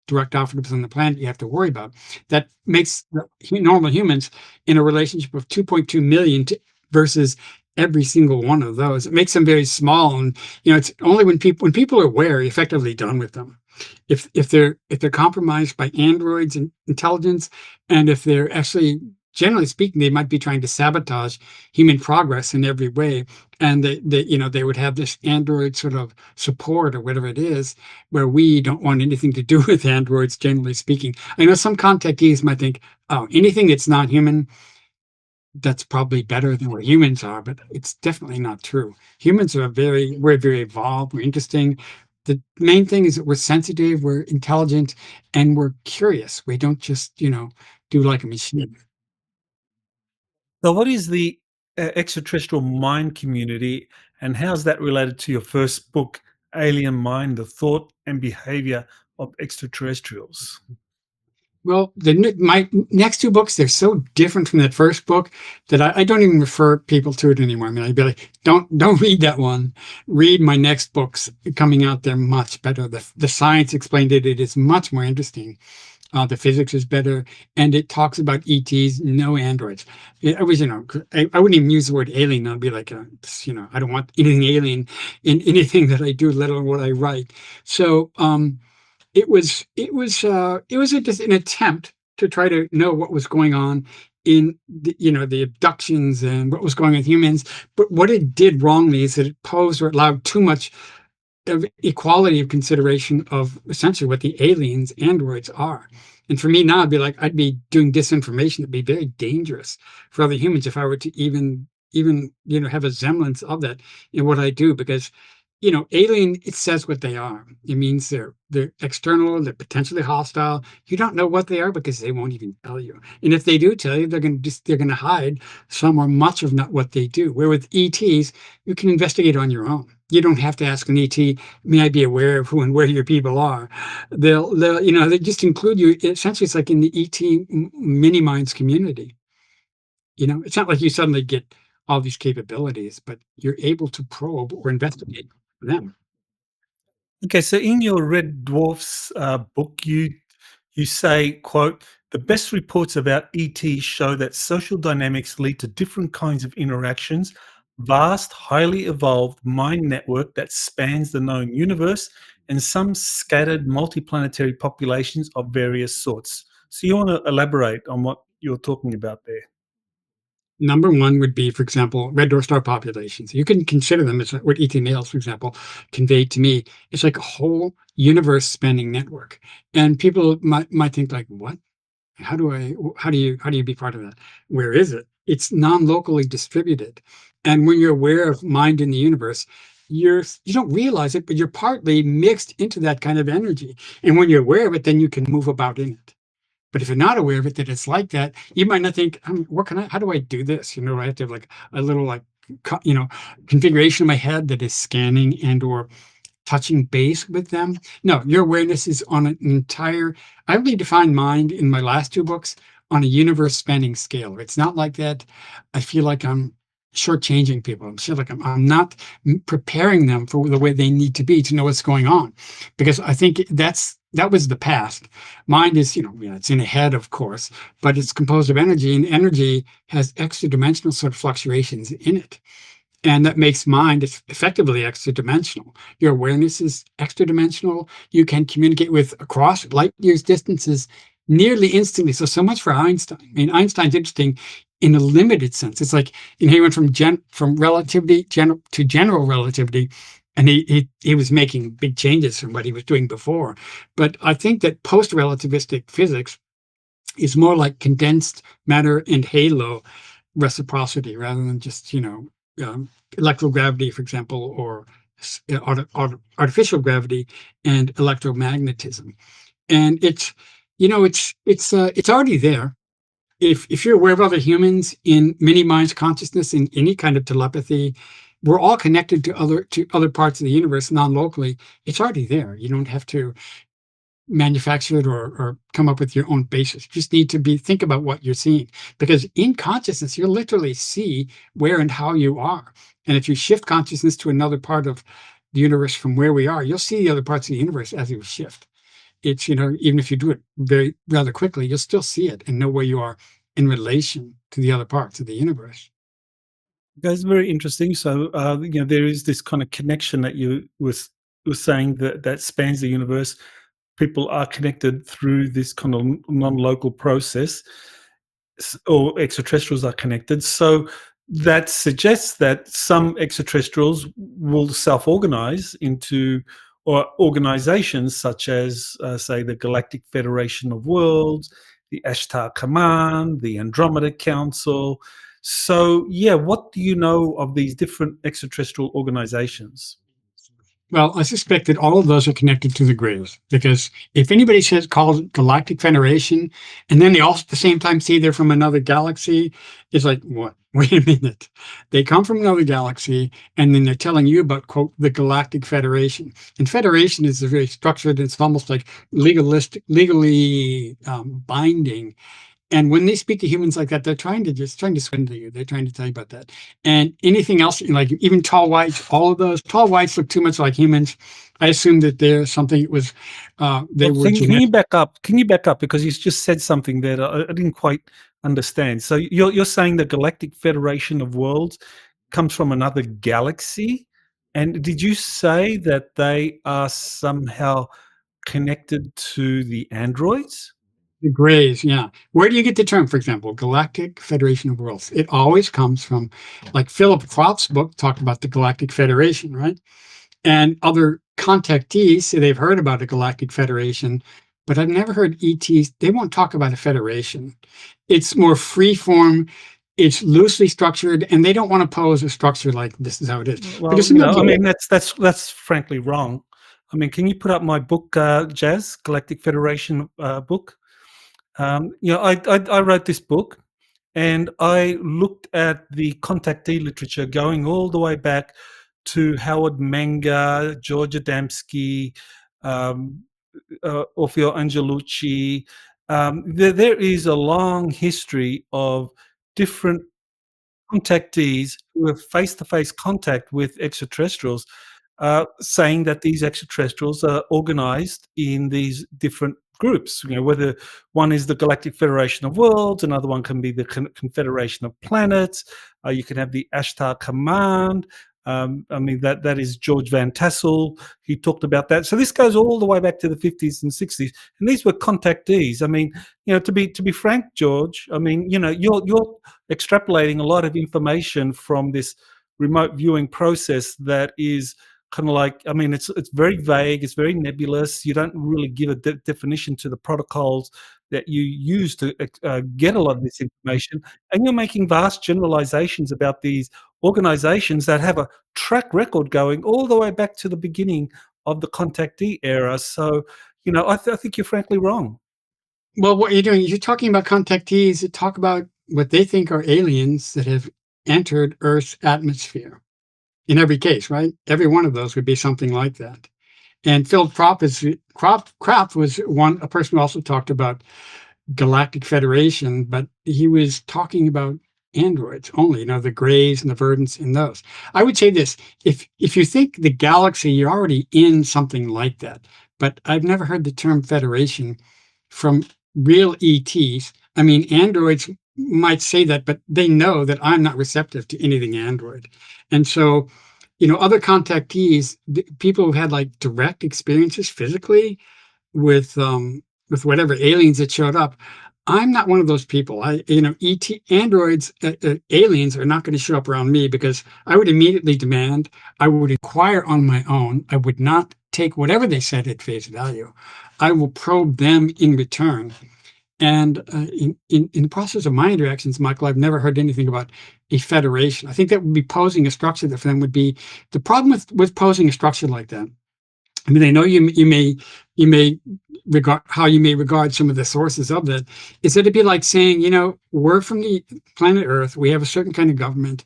direct operatives on the planet you have to worry about. That makes normal humans in a relationship of 2.2 million versus every single one of those. It makes them very small, and it's only when people are aware, you're effectively done with them. If they're compromised by androids and intelligence, and if they're actually generally speaking, they might be trying to sabotage human progress in every way. And they would have this android sort of support or whatever it is, where we don't want anything to do with androids, generally speaking. I know some contactees might think, oh, anything that's not human, that's probably better than what humans are, but it's definitely not true. Humans are we're very evolved, we're interesting. The main thing is that we're sensitive, we're intelligent, and we're curious. We don't just, do like a machine. So, what is the extraterrestrial mind community, and how's that related to your first book, Alien Mind: The Thought and Behavior of Extraterrestrials? Well, my next two books, they're so different from that first book that I don't even refer people to it anymore. I mean, I'd be like, don't read that one. Read my next books coming out. They're much better. The science explained it. It is much more interesting. The physics is better, and it talks about ETs, no androids. I was, I wouldn't even use the word alien. I'd be like, I don't want anything alien in anything that I do, let alone what I write. So, just an attempt to try to know what was going on in the abductions and what was going on with humans. But what it did wrongly is that it posed or allowed too much of equality of consideration of essentially what the aliens, androids are. And for me now, I'd be doing disinformation that'd be very dangerous for other humans if I were to even have a semblance of that in what I do, because alien, it says what they are. It means they're external, they're potentially hostile. You don't know what they are because they won't even tell you. And if they do tell you, they're gonna hide some or much of not what they do. Where with ETs, you can investigate on your own. You don't have to ask an ET, may I be aware of who and where your people are? They just include you. Essentially, it's like in the ET mini minds community. It's not like you suddenly get all these capabilities, but you're able to probe or investigate them. Okay, so in your Red Dwarfs book, you say, quote, the best reports about ETs show that social dynamics lead to different kinds of interactions, vast, highly evolved mind network that spans the known universe, and some scattered multiplanetary populations of various sorts. So you want to elaborate on what you're talking about there? Number one would be, for example, red dwarf star populations. You can consider them as what ET males, for example, conveyed to me. It's like a whole universe spanning network. And people might think like, what? How do you be part of that? Where is it? It's non-locally distributed. And when you're aware of mind in the universe, you don't realize it, but you're partly mixed into that kind of energy. And when you're aware of it, then you can move about in it. But if you're not aware of it, that it's like that, you might not think, how do I do this? I have to have like a little like, configuration in my head that is scanning and or touching base with them. No, your awareness is on an entire, I really define mind in my last two books on a universe spanning scale. It's not like that. I feel like I'm shortchanging people. I feel like I'm not preparing them for the way they need to be to know what's going on, because I think that was the past. Mind is, it's in a head, of course, but it's composed of energy, and energy has extra dimensional sort of fluctuations in it. And that makes mind effectively extra dimensional. Your awareness is extra dimensional. You can communicate with across light years distances nearly instantly. So much for Einstein. I mean, Einstein's interesting in a limited sense. It's like, he went from relativity to general relativity, and he was making big changes from what he was doing before. But I think that post-relativistic physics is more like condensed matter and halo reciprocity rather than just electrogravity, for example, or artificial gravity and electromagnetism. And it's already there. If you're aware of other humans in many minds consciousness, in any kind of telepathy, we're all connected to other parts of the universe non-locally. It's already there. You don't have to manufacture it or come up with your own basis. You just need to think about what you're seeing, because in consciousness, you'll literally see where and how you are. And if you shift consciousness to another part of the universe from where we are, you'll see the other parts of the universe as you shift. It's, even if you do it rather quickly, you'll still see it and know where you are in relation to the other parts of the universe. That's very interesting. So, there is this kind of connection that you was saying that spans the universe. People are connected through this kind of non-local process. or extraterrestrials are connected. So that suggests that some extraterrestrials will self-organize into or organizations such as, say, the Galactic Federation of Worlds, the Ashtar Command, the Andromeda Council. So, yeah, what do you know of these different extraterrestrial organizations? Well, I suspect that all of those are connected to the Greys, because if anybody says calls it Galactic Federation, and then they also at the same time say they're from another galaxy, it's like, what? Wait a minute. They come from another galaxy, and then they're telling you about, quote, the Galactic Federation. And Federation is very structured. It's almost like legally binding. And when they speak to humans like that, they're trying to swindle you. They're trying to tell you about that. And anything else, like even tall whites, all of those tall whites look too much like humans. I assume that they're something that was they Well, were can you genetic. back up? Can you back up because you just said something that I didn't quite understand. So you're saying the Galactic Federation of Worlds comes from another galaxy, and did you say that they are somehow connected to the androids? The Greys, yeah. Where do you get the term, for example, Galactic Federation of Worlds? It always comes from, like Philip Roth's book talked about the Galactic Federation, right? And other contactees say they've heard about a Galactic Federation, but I've never heard ETs. They won't talk about a federation. It's more free form. It's loosely structured, and they don't want to pose a structure like this is how it is. Well, Because you know, I mean, that's frankly wrong. I mean, can you put up my book, Jazz, Galactic Federation book? You know, I wrote this book, and I looked at the contactee literature going all the way back to Howard Menger, George Adamski, um, Orfeo Angelucci. There is a long history of different contactees who have face-to-face contact with extraterrestrials, saying that these extraterrestrials are organized in these different groups. You know, whether one is the Galactic Federation of Worlds, another one can be the Confederation of Planets. You can have the Ashtar Command. I mean, that is George Van Tassel. He talked about that. So this goes all the way back to the 50s and 60s, and these were contactees. I mean, you know, to be frank, George, I mean, you know, you're extrapolating a lot of information from this remote viewing process that is kind of like, I mean, it's very vague, it's very nebulous. You don't really give a definition to the protocols that you use to get a lot of this information, and you're making vast generalizations about these organizations that have a track record going all the way back to the beginning of the contactee era. So, you know, I think you're frankly wrong. well, what you're doing, you're talking about contactees that talk about what they think are aliens that have entered Earth's atmosphere. In every case, right? Every one of those would be something like that. And Phil Crop was a person who also talked about Galactic Federation, but he was talking about androids only, you know, the Greys and the Verdants and those. I would say this, if you think the galaxy, you're already in something like that. But I've never heard the term Federation from real ETs. I mean, androids might say that, but they know that I'm not receptive to anything android. And so, you know, other contactees, people who've had like direct experiences physically with whatever aliens that showed up. I'm not one of those people. ET androids, aliens are not going to show up around me because I would immediately demand, I would inquire on my own. I would not take whatever they said at face value. I will probe them in return. And in the process of my interactions, Michael, I've never heard anything about a federation. I think that would be posing a structure that for them would be the problem with posing a structure like that. I mean, I know you may regard how you may regard some of the sources of that. Is that it'd be like saying, you know, we're from the planet Earth. We have a certain kind of government,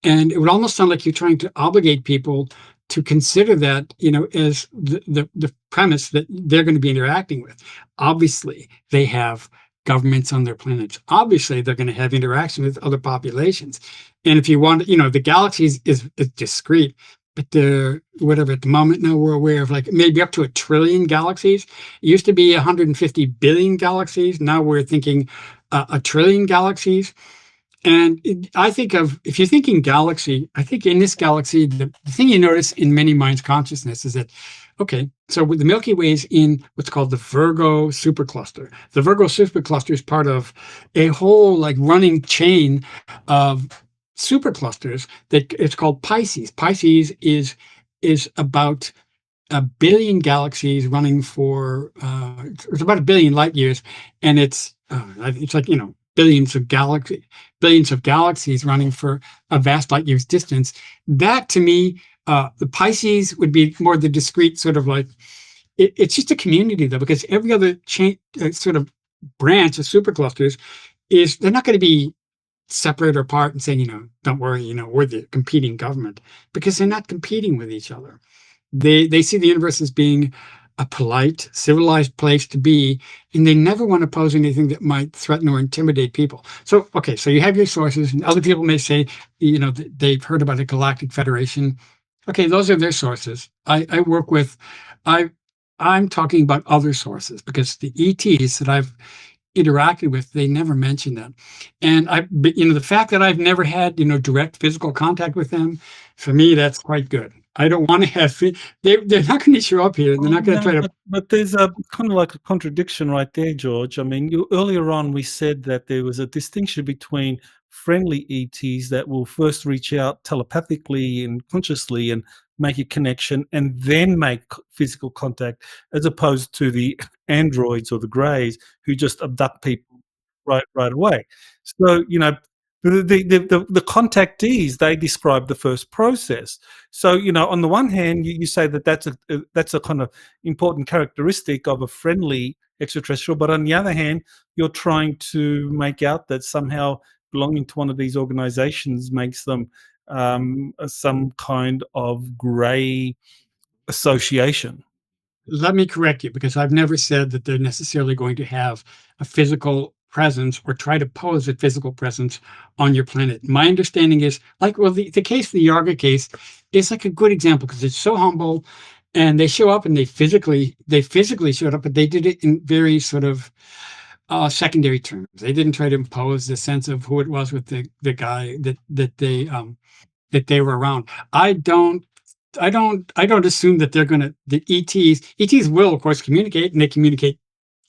and it would almost sound like you're trying to obligate people to consider that, you know, as the premise that they're going to be interacting with. Obviously, they have governments on their planets. Obviously, they're going to have interaction with other populations. And if you want, you know, the galaxy is discrete, but whatever, at the moment now we're aware of like maybe up to 1 trillion galaxies. It used to be 150 billion galaxies. Now we're thinking 1 trillion galaxies. And I think if you're thinking galaxy, I think in this galaxy, the thing you notice in many minds' consciousness is that Okay, so the Milky Way is in what's called the Virgo supercluster. The Virgo supercluster is part of a whole like running chain of superclusters that it's called Pisces. Pisces is about 1 billion galaxies running for it's about 1 billion light years, and it's like billions of galaxies running for a vast light years distance. That to me, the Pisces would be more the discrete sort of like it's just a community though, because every other sort of branch of superclusters is they're not going to be separate or apart and saying, don't worry, we're the competing government, because they're not competing with each other. They see the universe as being a polite, civilized place to be, and they never want to pose anything that might threaten or intimidate people. So, okay, so you have your sources, and other people may say, they've heard about a Galactic Federation. Okay, those are their sources. I work with, I'm talking about other sources because the ETs that I've interacted with, they never mention that. And the fact that I've never had, direct physical contact with them, for me, that's quite good. I don't want to have they're not going to show up here. They're not going to try to. But there's a kind of like a contradiction right there, George. I mean, earlier on we said that there was a distinction between friendly ETs that will first reach out telepathically and consciously and make a connection and then make physical contact, as opposed to the androids or the greys who just abduct people right away. So the contactees, they describe the first process. So on the one hand, you say that that's a kind of important characteristic of a friendly extraterrestrial, but on the other hand, you're trying to make out that somehow belonging to one of these organizations makes them some kind of gray association. Let me correct you, because I've never said that they're necessarily going to have a physical presence or try to pose a physical presence on your planet. My understanding is the case, the Yarga case, is like a good example because it's so humble, and they show up and they physically showed up, but they did it in very sort of secondary terms. They didn't try to impose the sense of who it was with the guy that they were around. I don't assume that they're going to, the ETs will of course communicate, and they communicate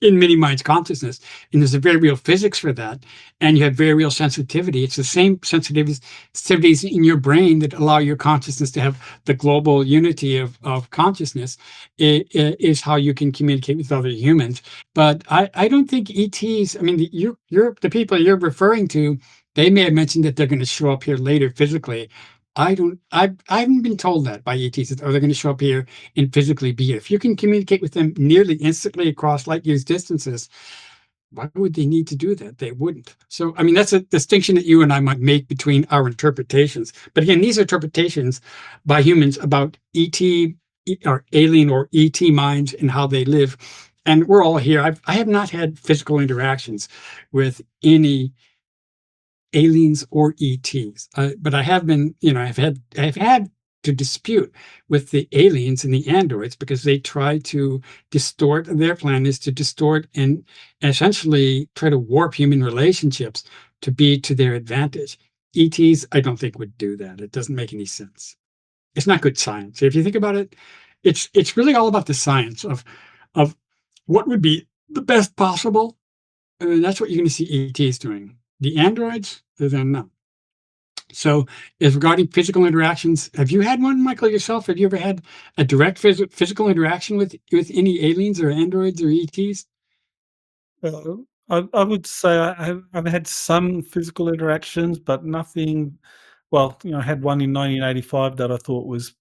in many minds consciousness. And there's a very real physics for that. And you have very real sensitivity. It's the same sensitivities in your brain that allow your consciousness to have the global unity of consciousness. It is how you can communicate with other humans. But I don't think ETs, I mean, the people you're referring to, they may have mentioned that they're going to show up here later physically. I haven't been told that by ETs that they're going to show up here and physically be here. If you can communicate with them nearly instantly across light years distances, why would they need to do that? They wouldn't. So, I mean, that's a distinction that you and I might make between our interpretations. But again, these are interpretations by humans about ET or alien or ET minds and how they live. And we're all here. I have not had physical interactions with any aliens or ETs, but I have been, I've had to dispute with the aliens and the androids because they try to distort. Their plan is to distort and essentially try to warp human relationships to be to their advantage. ETs, I don't think would do that. It doesn't make any sense. It's not good science. If you think about it, it's really all about the science of what would be the best possible. That's what you're going to see ETs doing. The androids, they're not. So, as regarding physical interactions, have you had one, Michael, yourself? Have you ever had a direct physical interaction with any aliens or androids or ETs? I would say I've had some physical interactions, but nothing. Well, I had one in 1985 that I thought was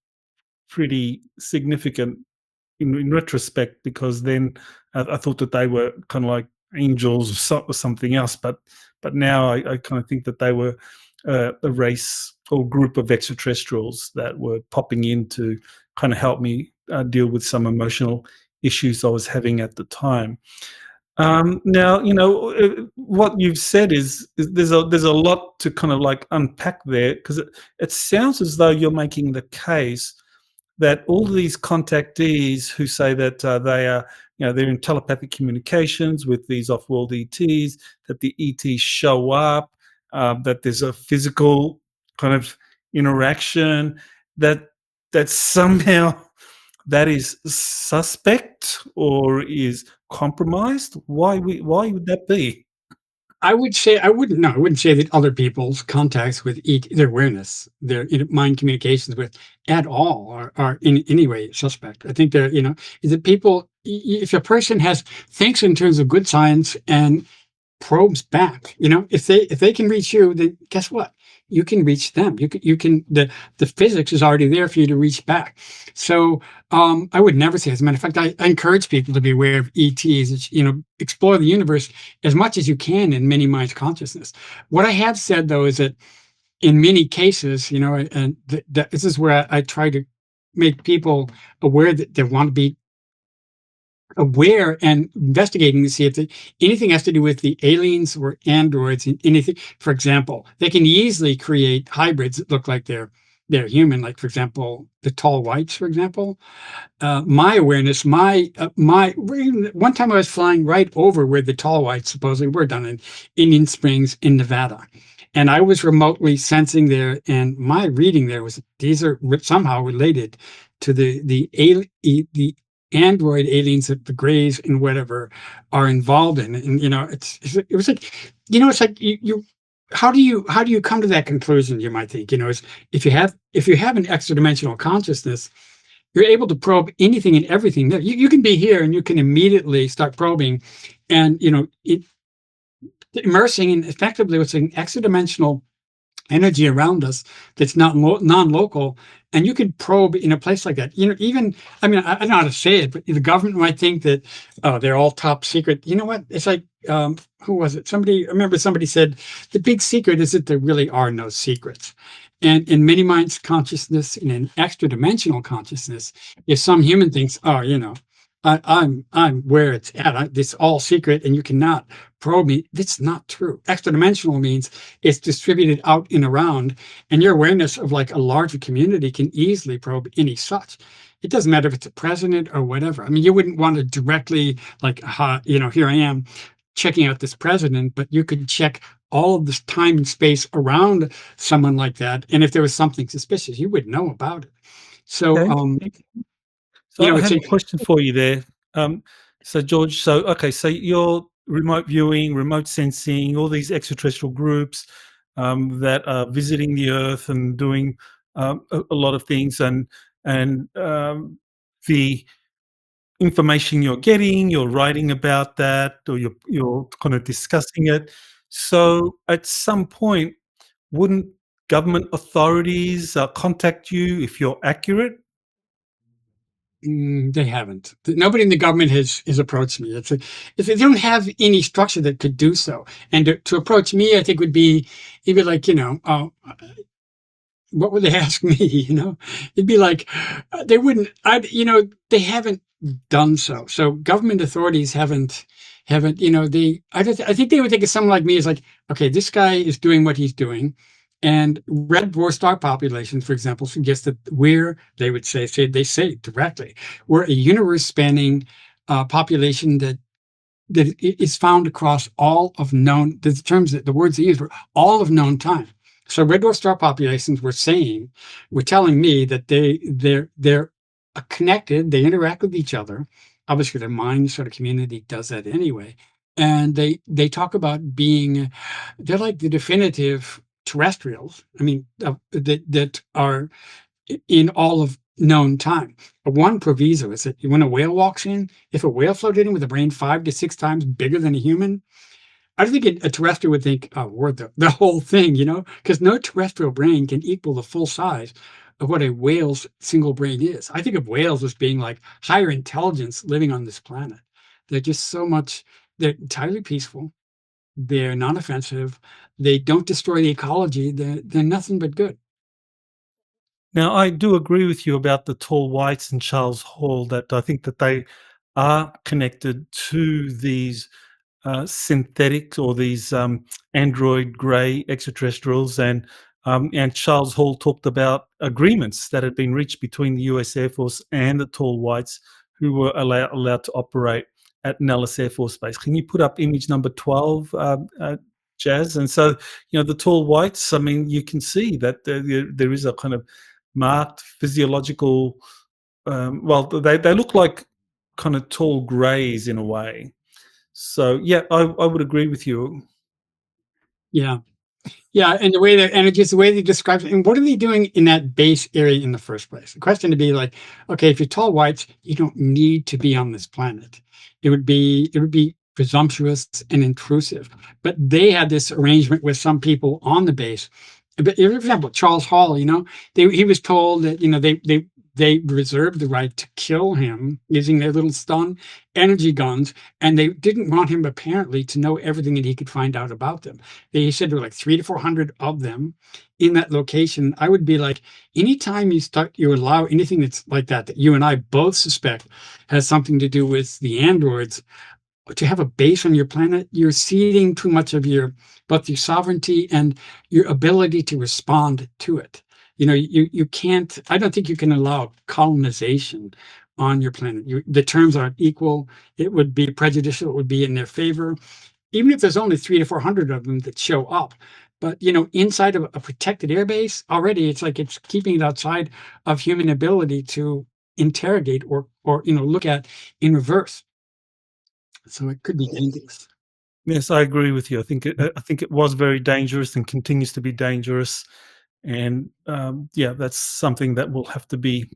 pretty significant in retrospect, because then I thought that they were kind of like angels or something else, but now I kind of think that they were a race or group of extraterrestrials that were popping in to kind of help me deal with some emotional issues I was having at the time. Now, what you've said is there's a lot to kind of like unpack there, because it sounds as though you're making the case that all of these contactees who say that they are, they're in telepathic communications with these off-world ETs, that the ETs show up, that there's a physical kind of interaction, that somehow that is suspect or is compromised? Why would that be? I would say I wouldn't no, I wouldn't say that other people's contacts with their awareness, their mind communications with at all are in any way suspect. I think they're, is that people, if a person thinks in terms of good science and probes back. If they can reach you, then guess what? You can reach them. You can the physics is already there for you to reach back. So I would never say. As a matter of fact, I encourage people to be aware of ETs. Explore the universe as much as you can in many minds consciousness. What I have said though is that in many cases, and this is where I try to make people aware that they want to be aware and investigating to see if anything has to do with the aliens or androids and anything. For example, they can easily create hybrids that look like they're human. Like, for example, the tall whites, for example. My awareness, my one time I was flying right over where the tall whites supposedly were done in Indian Springs in Nevada. And I was remotely sensing there, and my reading there was these are somehow related to the android aliens that the Greys and whatever are involved in. And it was like, it's like you how do you come to that conclusion? You might think, is if you have an extra dimensional consciousness, you're able to probe anything and everything. You can be here and you can immediately start probing, and immersing in effectively what's an extra dimensional energy around us that's not non-local, and you could probe in a place like that. Even, I mean, I don't know how to say it, but the government might think that they're all top secret. You know what? It's like, who was it? I remember somebody said the big secret is that there really are no secrets. And in many minds consciousness, in an extra dimensional consciousness, if some human thinks, oh, I'm where it's at. It's all secret, and you cannot probe me. That's not true. Extra dimensional means it's distributed out and around, and your awareness of like a larger community can easily probe any such. It doesn't matter if it's a president or whatever. I mean, you wouldn't want to directly like, here I am checking out this president, but you could check all of this time and space around someone like that, and if there was something suspicious, you would know about it. So, Okay. So I have a question for you there. So George, so you're remote viewing, remote sensing, all these extraterrestrial groups that are visiting the Earth and doing a lot of things, and the information you're getting, you're writing about that, or you're kind of discussing it. So at some point, wouldn't government authorities contact you if you're accurate? They haven't. Nobody in the government has approached me. If they don't have any structure that could do so, and to approach me, I think it'd be like, what would they ask me? It'd be like they wouldn't. They haven't done so. So government authorities haven't. I think they would think of someone like me as like, okay, this guy is doing what he's doing. And red dwarf star populations, for example, suggest that they would say directly, we're a universe-spanning population that is found across all of known. The words they use were all of known time. So red dwarf star populations were telling me that they're connected. They interact with each other. Obviously, their mind sort of community does that anyway. And they talk about they're like the definitive terrestrials. I mean, that are in all of known time. One proviso is that when a whale walks in, if a whale floated in with a brain 5 to 6 times bigger than a human, I think a terrestrial would think, oh, we're the whole thing, because no terrestrial brain can equal the full size of what a whale's single brain is. I think of whales as being like higher intelligence living on this planet. They're just they're entirely peaceful. They're non-offensive. They don't destroy the ecology. They're nothing but good. Now, I do agree with you about the tall whites and Charles Hall, that I think that they are connected to these synthetic or these android gray extraterrestrials, and Charles Hall talked about agreements that had been reached between the US Air Force and the tall whites, who were allowed to operate at Nellis Air Force Base. Can you put up image number 12, Jazz? And so, the tall whites, I mean, you can see that there is a kind of marked physiological well, they look like kind of tall grays in a way. So yeah, I would agree with you. Yeah. Yeah, and the way that and it just the way they describe it, and what are they doing in that base area in the first place? The question to be like, okay, if you're tall whites, you don't need to be on this planet. It would be presumptuous and intrusive. But they had this arrangement with some people on the base. But for example, Charles Hall, he was told that they reserved the right to kill him using their little stun energy guns, and they didn't want him apparently to know everything that he could find out about them. He said there were like 300 to 400 of them in that location. I would be like, anytime you allow anything that's like that you and I both suspect has something to do with the androids, to have a base on your planet, you're ceding too much of both your sovereignty and your ability to respond to it. You can't. I don't think you can allow colonization on your planet. The terms aren't equal. It would be prejudicial. It would be in their favor, even if there's only 300 to 400 of them that show up. But inside of a protected airbase, already it's like it's keeping it outside of human ability to interrogate or look at in reverse. So it could be dangerous. Yes, I agree with you. I think it was very dangerous and continues to be dangerous, and yeah, that's something that will have to be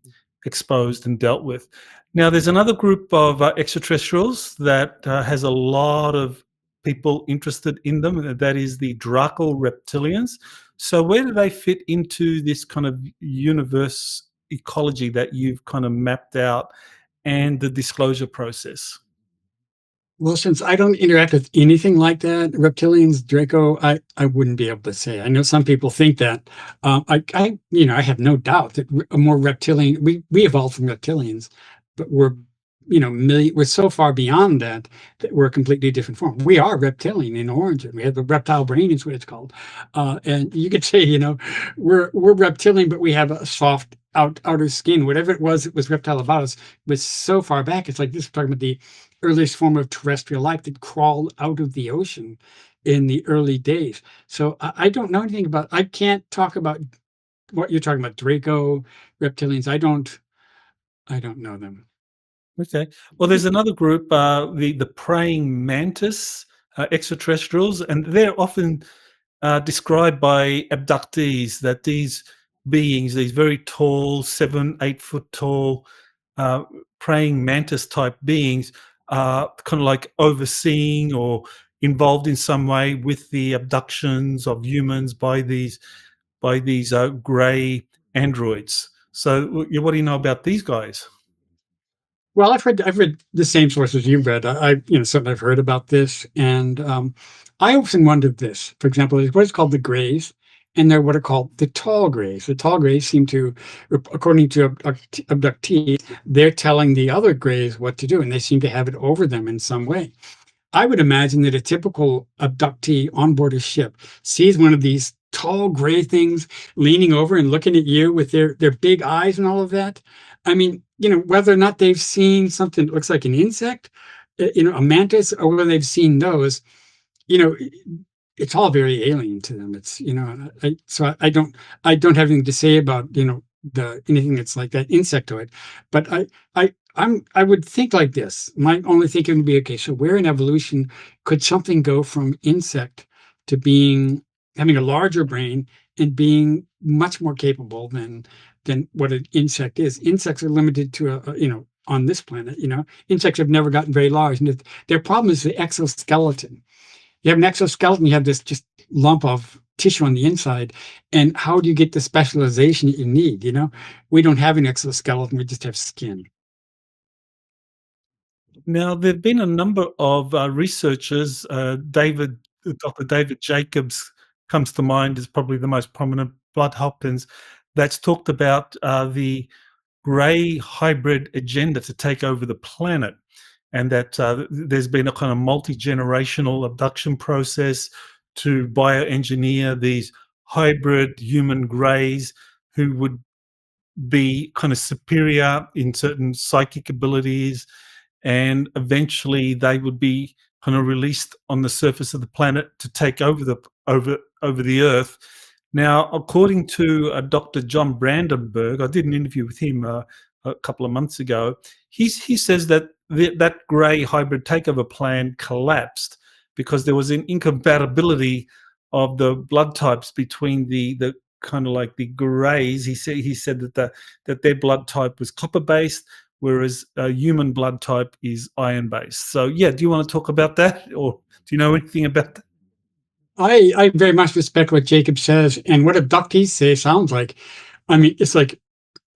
exposed and dealt with. Now, there's another group of extraterrestrials that has a lot of people interested in them, and that is the Draco reptilians. So, where do they fit into this kind of universe ecology that you've kind of mapped out and the disclosure process? Well, since I don't interact with anything like that, reptilians, Draco, I wouldn't be able to say. I know some people think that. I have no doubt that a more reptilian. We evolved from reptilians, but we're so far beyond that we're a completely different form. We are reptilian in origin. We have the reptile brain, is what it's called, and you could say, we're reptilian, but we have a soft outer skin. Whatever it was reptile about us was so far back. It's like this. We're talking about the earliest form of terrestrial life that crawled out of the ocean in the early days. So I don't know anything about. I can't talk about what you're talking about. Draco reptilians. I don't know them. Okay. Well, there's another group, the praying mantis extraterrestrials, and they're often described by abductees that these beings, these very tall, 7, 8 foot tall, uh, praying mantis type beings, are kind of like overseeing or involved in some way with the abductions of humans by these gray androids. So, what do you know about these guys? Well, I've read the same sources you've read. Certainly I've heard about this, and I often wondered this. For example, there's what is called the Greys, and they're what are called the Tall Greys. The Tall Greys seem to, according to abductees, they're telling the other Greys what to do, and they seem to have it over them in some way. I would imagine that a typical abductee on board a ship sees one of these tall gray things leaning over and looking at you with their big eyes and all of that. I mean, whether or not they've seen something that looks like an insect, a mantis, or whether they've seen those, you know, it's all very alien to them. It's, I don't have anything to say about, anything that's like that insectoid, but I would think like this. My only thinking would be, okay, so where in evolution could something go from insect to having a larger brain and being much more capable than what an insect is? Insects are limited to on this planet. Insects have never gotten very large, and their problem is the exoskeleton. You have an exoskeleton, you have this just lump of tissue on the inside, and how do you get the specialization that you need? We don't have an exoskeleton; we just have skin. Now, there have been a number of researchers. Dr. David Jacobs comes to mind as probably the most prominent. Blood Hopkins, that's talked about the grey hybrid agenda to take over the planet, and that there's been a kind of multi-generational abduction process to bioengineer these hybrid human greys who would be kind of superior in certain psychic abilities, and eventually they would be kind of released on the surface of the planet to take over the Earth. Now, according to Dr. John Brandenburg, I did an interview with him a couple of months ago. He says that that Gray hybrid takeover plan collapsed because there was an incompatibility of the blood types between the kind of like the Greys. He said that their blood type was copper based, whereas a human blood type is iron based. So yeah, do you want to talk about that, or do you know anything about that? I very much respect what Jacob says, and what abductees say sounds like. I mean, it's like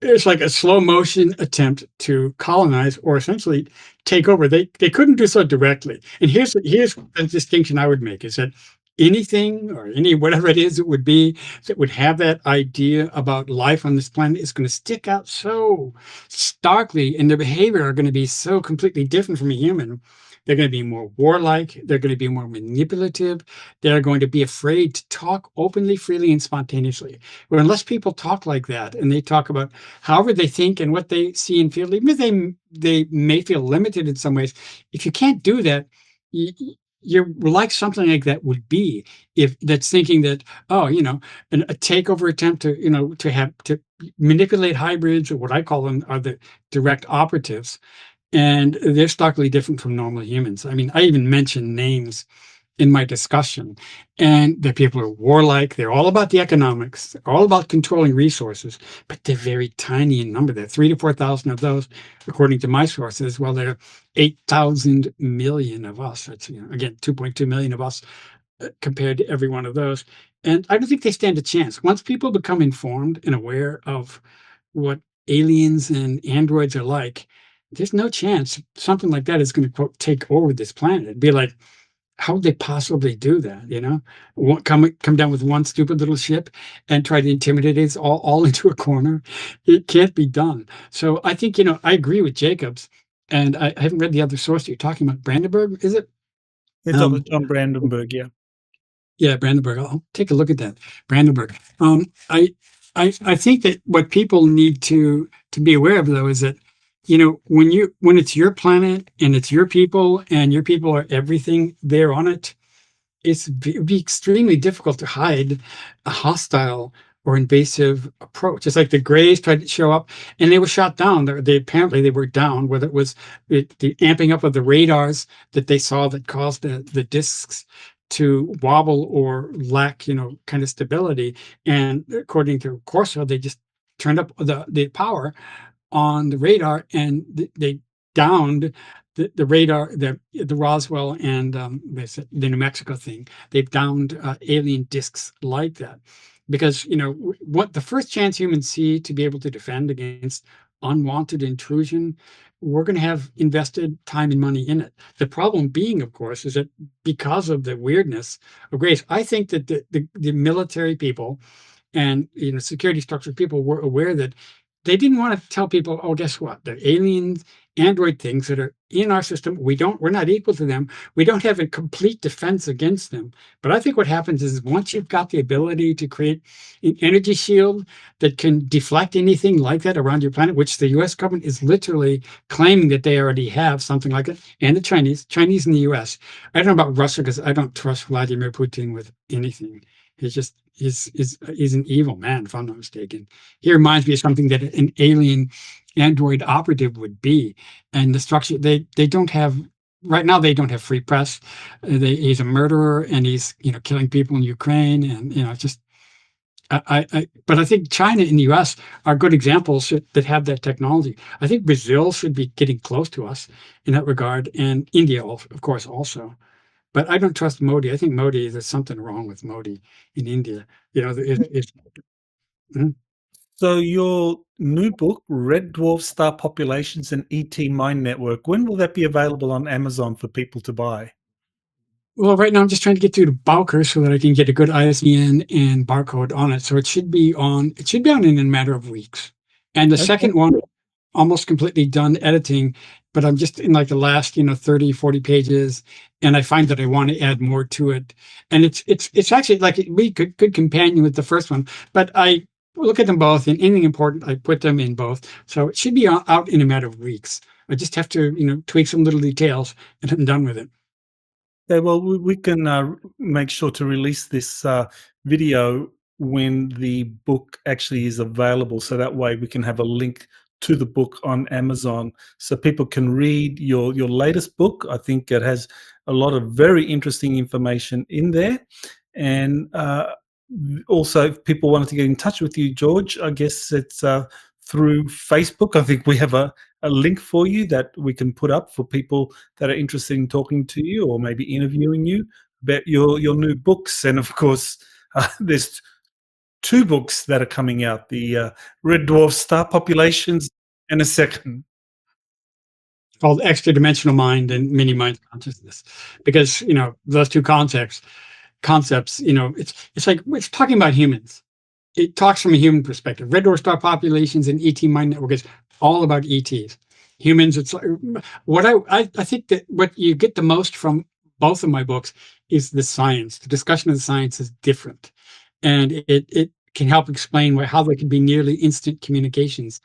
a slow motion attempt to colonize or essentially take over. They couldn't do so directly. And here's the distinction I would make is that anything or any whatever it is it would be that would have that idea about life on this planet is going to stick out so starkly, and their behavior are going to be so completely different from a human. They're going to be more warlike. They're going to be more manipulative. They're going to be afraid to talk openly, freely, and spontaneously. Well, unless people talk like that and they talk about however they think and what they see and feel, even if they may feel limited in some ways, if you can't do that, you're like something like that would be if that's thinking that, oh, a takeover attempt to, to manipulate hybrids, or what I call them are the direct operatives. And they're starkly different from normal humans. I mean, I even mentioned names in my discussion, and the people are warlike. They're all about the economics. They're all about controlling resources, but they're very tiny in number. There are 3 to 4,000 of those, according to my sources. Well, there are 8,000 million of us. That's, again, 2.2 million of us compared to every one of those. And I don't think they stand a chance. Once people become informed and aware of what aliens and androids are like, there's no chance something like that is going to, quote, take over this planet. It'd be like, how would they possibly do that? Come down with one stupid little ship and try to intimidate us all into a corner? It can't be done. So I think, I agree with Jacobs, and I haven't read the other source that you're talking about. Brandenburg, is it? It's on Brandenburg, yeah. Yeah, Brandenburg. I'll take a look at that. Brandenburg. I think that what people need to be aware of, though, is that when it's your planet and it's your people and your people are everything there on it, it'd be extremely difficult to hide a hostile or invasive approach. It's like the Greys tried to show up and they were shot down. Apparently they were down, whether it was the amping up of the radars that they saw that caused the discs to wobble or lack, kind of stability. And according to Corso, they just turned up the power on the radar, and they downed the radar, the Roswell and the New Mexico thing. They've downed alien discs like that because what the first chance humans see to be able to defend against unwanted intrusion, we're going to have invested time and money in it. The problem being, of course, is that because of the weirdness of Grace, I think that the military people and security structure people were aware that they didn't want to tell people, oh, guess what? The aliens, android things that are in our system, we're not equal to them. We don't have a complete defense against them. But I think what happens is once you've got the ability to create an energy shield that can deflect anything like that around your planet, which the US government is literally claiming that they already have something like it, and the Chinese in the US. I don't know about Russia because I don't trust Vladimir Putin with anything. He's an evil man, if I'm not mistaken. He reminds me of something that an alien android operative would be. And the structure, they don't have, right now, they don't have free press. He's a murderer, and he's, killing people in Ukraine. And, but I think China and the US are good examples that have that technology. I think Brazil should be getting close to us in that regard, and India, of course, also. But I don't trust Modi. I think there's something wrong with Modi in India. So your new book, Red Dwarf Star Populations and ET Mind Network, when will that be available on Amazon for people to buy? Well, right now I'm just trying to get through to Bowker so that I can get a good ISBN and barcode on it. So it should be on in a matter of weeks. And the second one, almost completely done editing, but I'm just in like the last, 30, 40 pages. And I find that I want to add more to it. And it's actually like it'd be good companion with the first one, but I look at them both, and anything important, I put them in both. So it should be out in a matter of weeks. I just have to, tweak some little details, and I'm done with it. Okay, well, we can make sure to release this video when the book actually is available, so that way we can have a link to the book on Amazon, so people can read your latest book. I think it has a lot of very interesting information in there. And also, if people wanted to get in touch with you, George, I guess it's through Facebook. I think we have a link for you that we can put up for people that are interested in talking to you or maybe interviewing you about your new books. And of course, there's 2 books that are coming out, the Red Dwarf Star Populations and a second. Called Extra Dimensional Mind and Mini Mind Consciousness. Because, those 2 concepts, it's like it's talking about humans. It talks from a human perspective. Red Dwarf Star Populations and ET Mind Network is all about ETs. Humans, it's like, what I think that what you get the most from both of my books is the science. The discussion of the science is different. And it can help explain how there can be nearly instant communications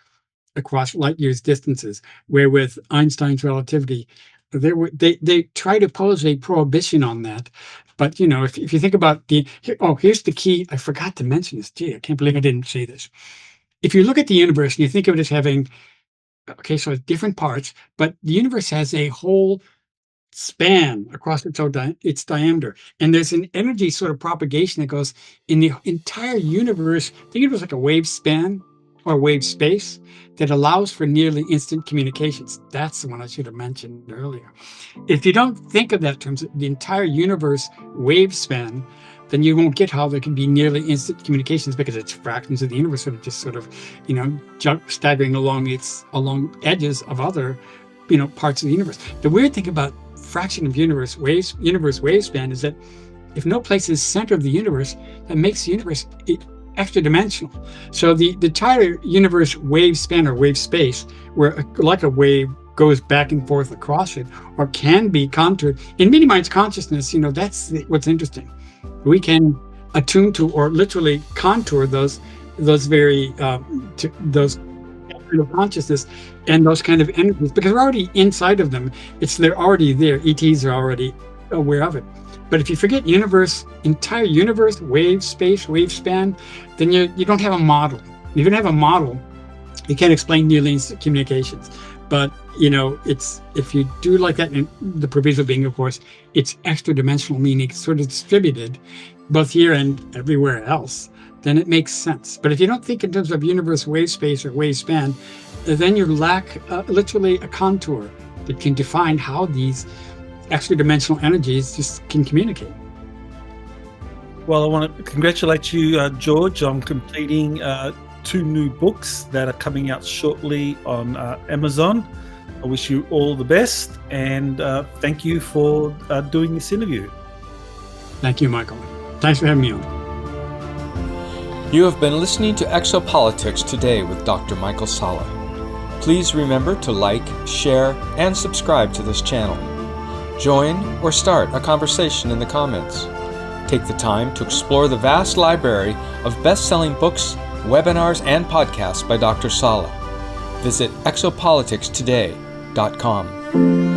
across light years distances, where with Einstein's relativity, they try to pose a prohibition on that. But, if you think about here's the key. I forgot to mention this. Gee, I can't believe I didn't say this. If you look at the universe and you think of it as having, so it's different parts, but the universe has a whole span across its diameter, and there's an energy sort of propagation that goes in the entire universe. Think of it as like a wave span or wave space that allows for nearly instant communications. That's the one I should have mentioned earlier. If you don't think of that in terms of the entire universe wave span, then you won't get how there can be nearly instant communications, because it's fractions of the universe that are just sort of, staggering along edges of other, parts of the universe. The weird thing about fraction of universe wave span is that if no place is center of the universe, that makes the universe extra dimensional. So the entire universe wave span or wave space, where like a wave goes back and forth across it, or can be contoured in mini minds consciousness, that's what's interesting. We can attune to or literally contour those very those kind of consciousness and those kind of energies, because we're already inside of them. They're already there. ETs are already aware of it. But if you forget entire universe, wave space, wave span, then you don't have a model. If you don't have a model, you can't explain nearly instant communications. But it's, if you do like that, and the proviso being, of course, it's extra dimensional, meaning it's sort of distributed both here and everywhere else, then it makes sense. But if you don't think in terms of universe, wave space, or wave span, then you lack literally a contour that can define how these extra dimensional energies just can communicate. Well, I want to congratulate you, George, on completing 2 new books that are coming out shortly on Amazon. I wish you all the best, and thank you for doing this interview. Thank you, Michael. Thanks for having me on. You have been listening to Exopolitics Today with Dr. Michael Salla. Please remember to like, share, and subscribe to this channel. Join or start a conversation in the comments. Take the time to explore the vast library of best-selling books, webinars, and podcasts by Dr. Salla. Visit exopoliticstoday.com.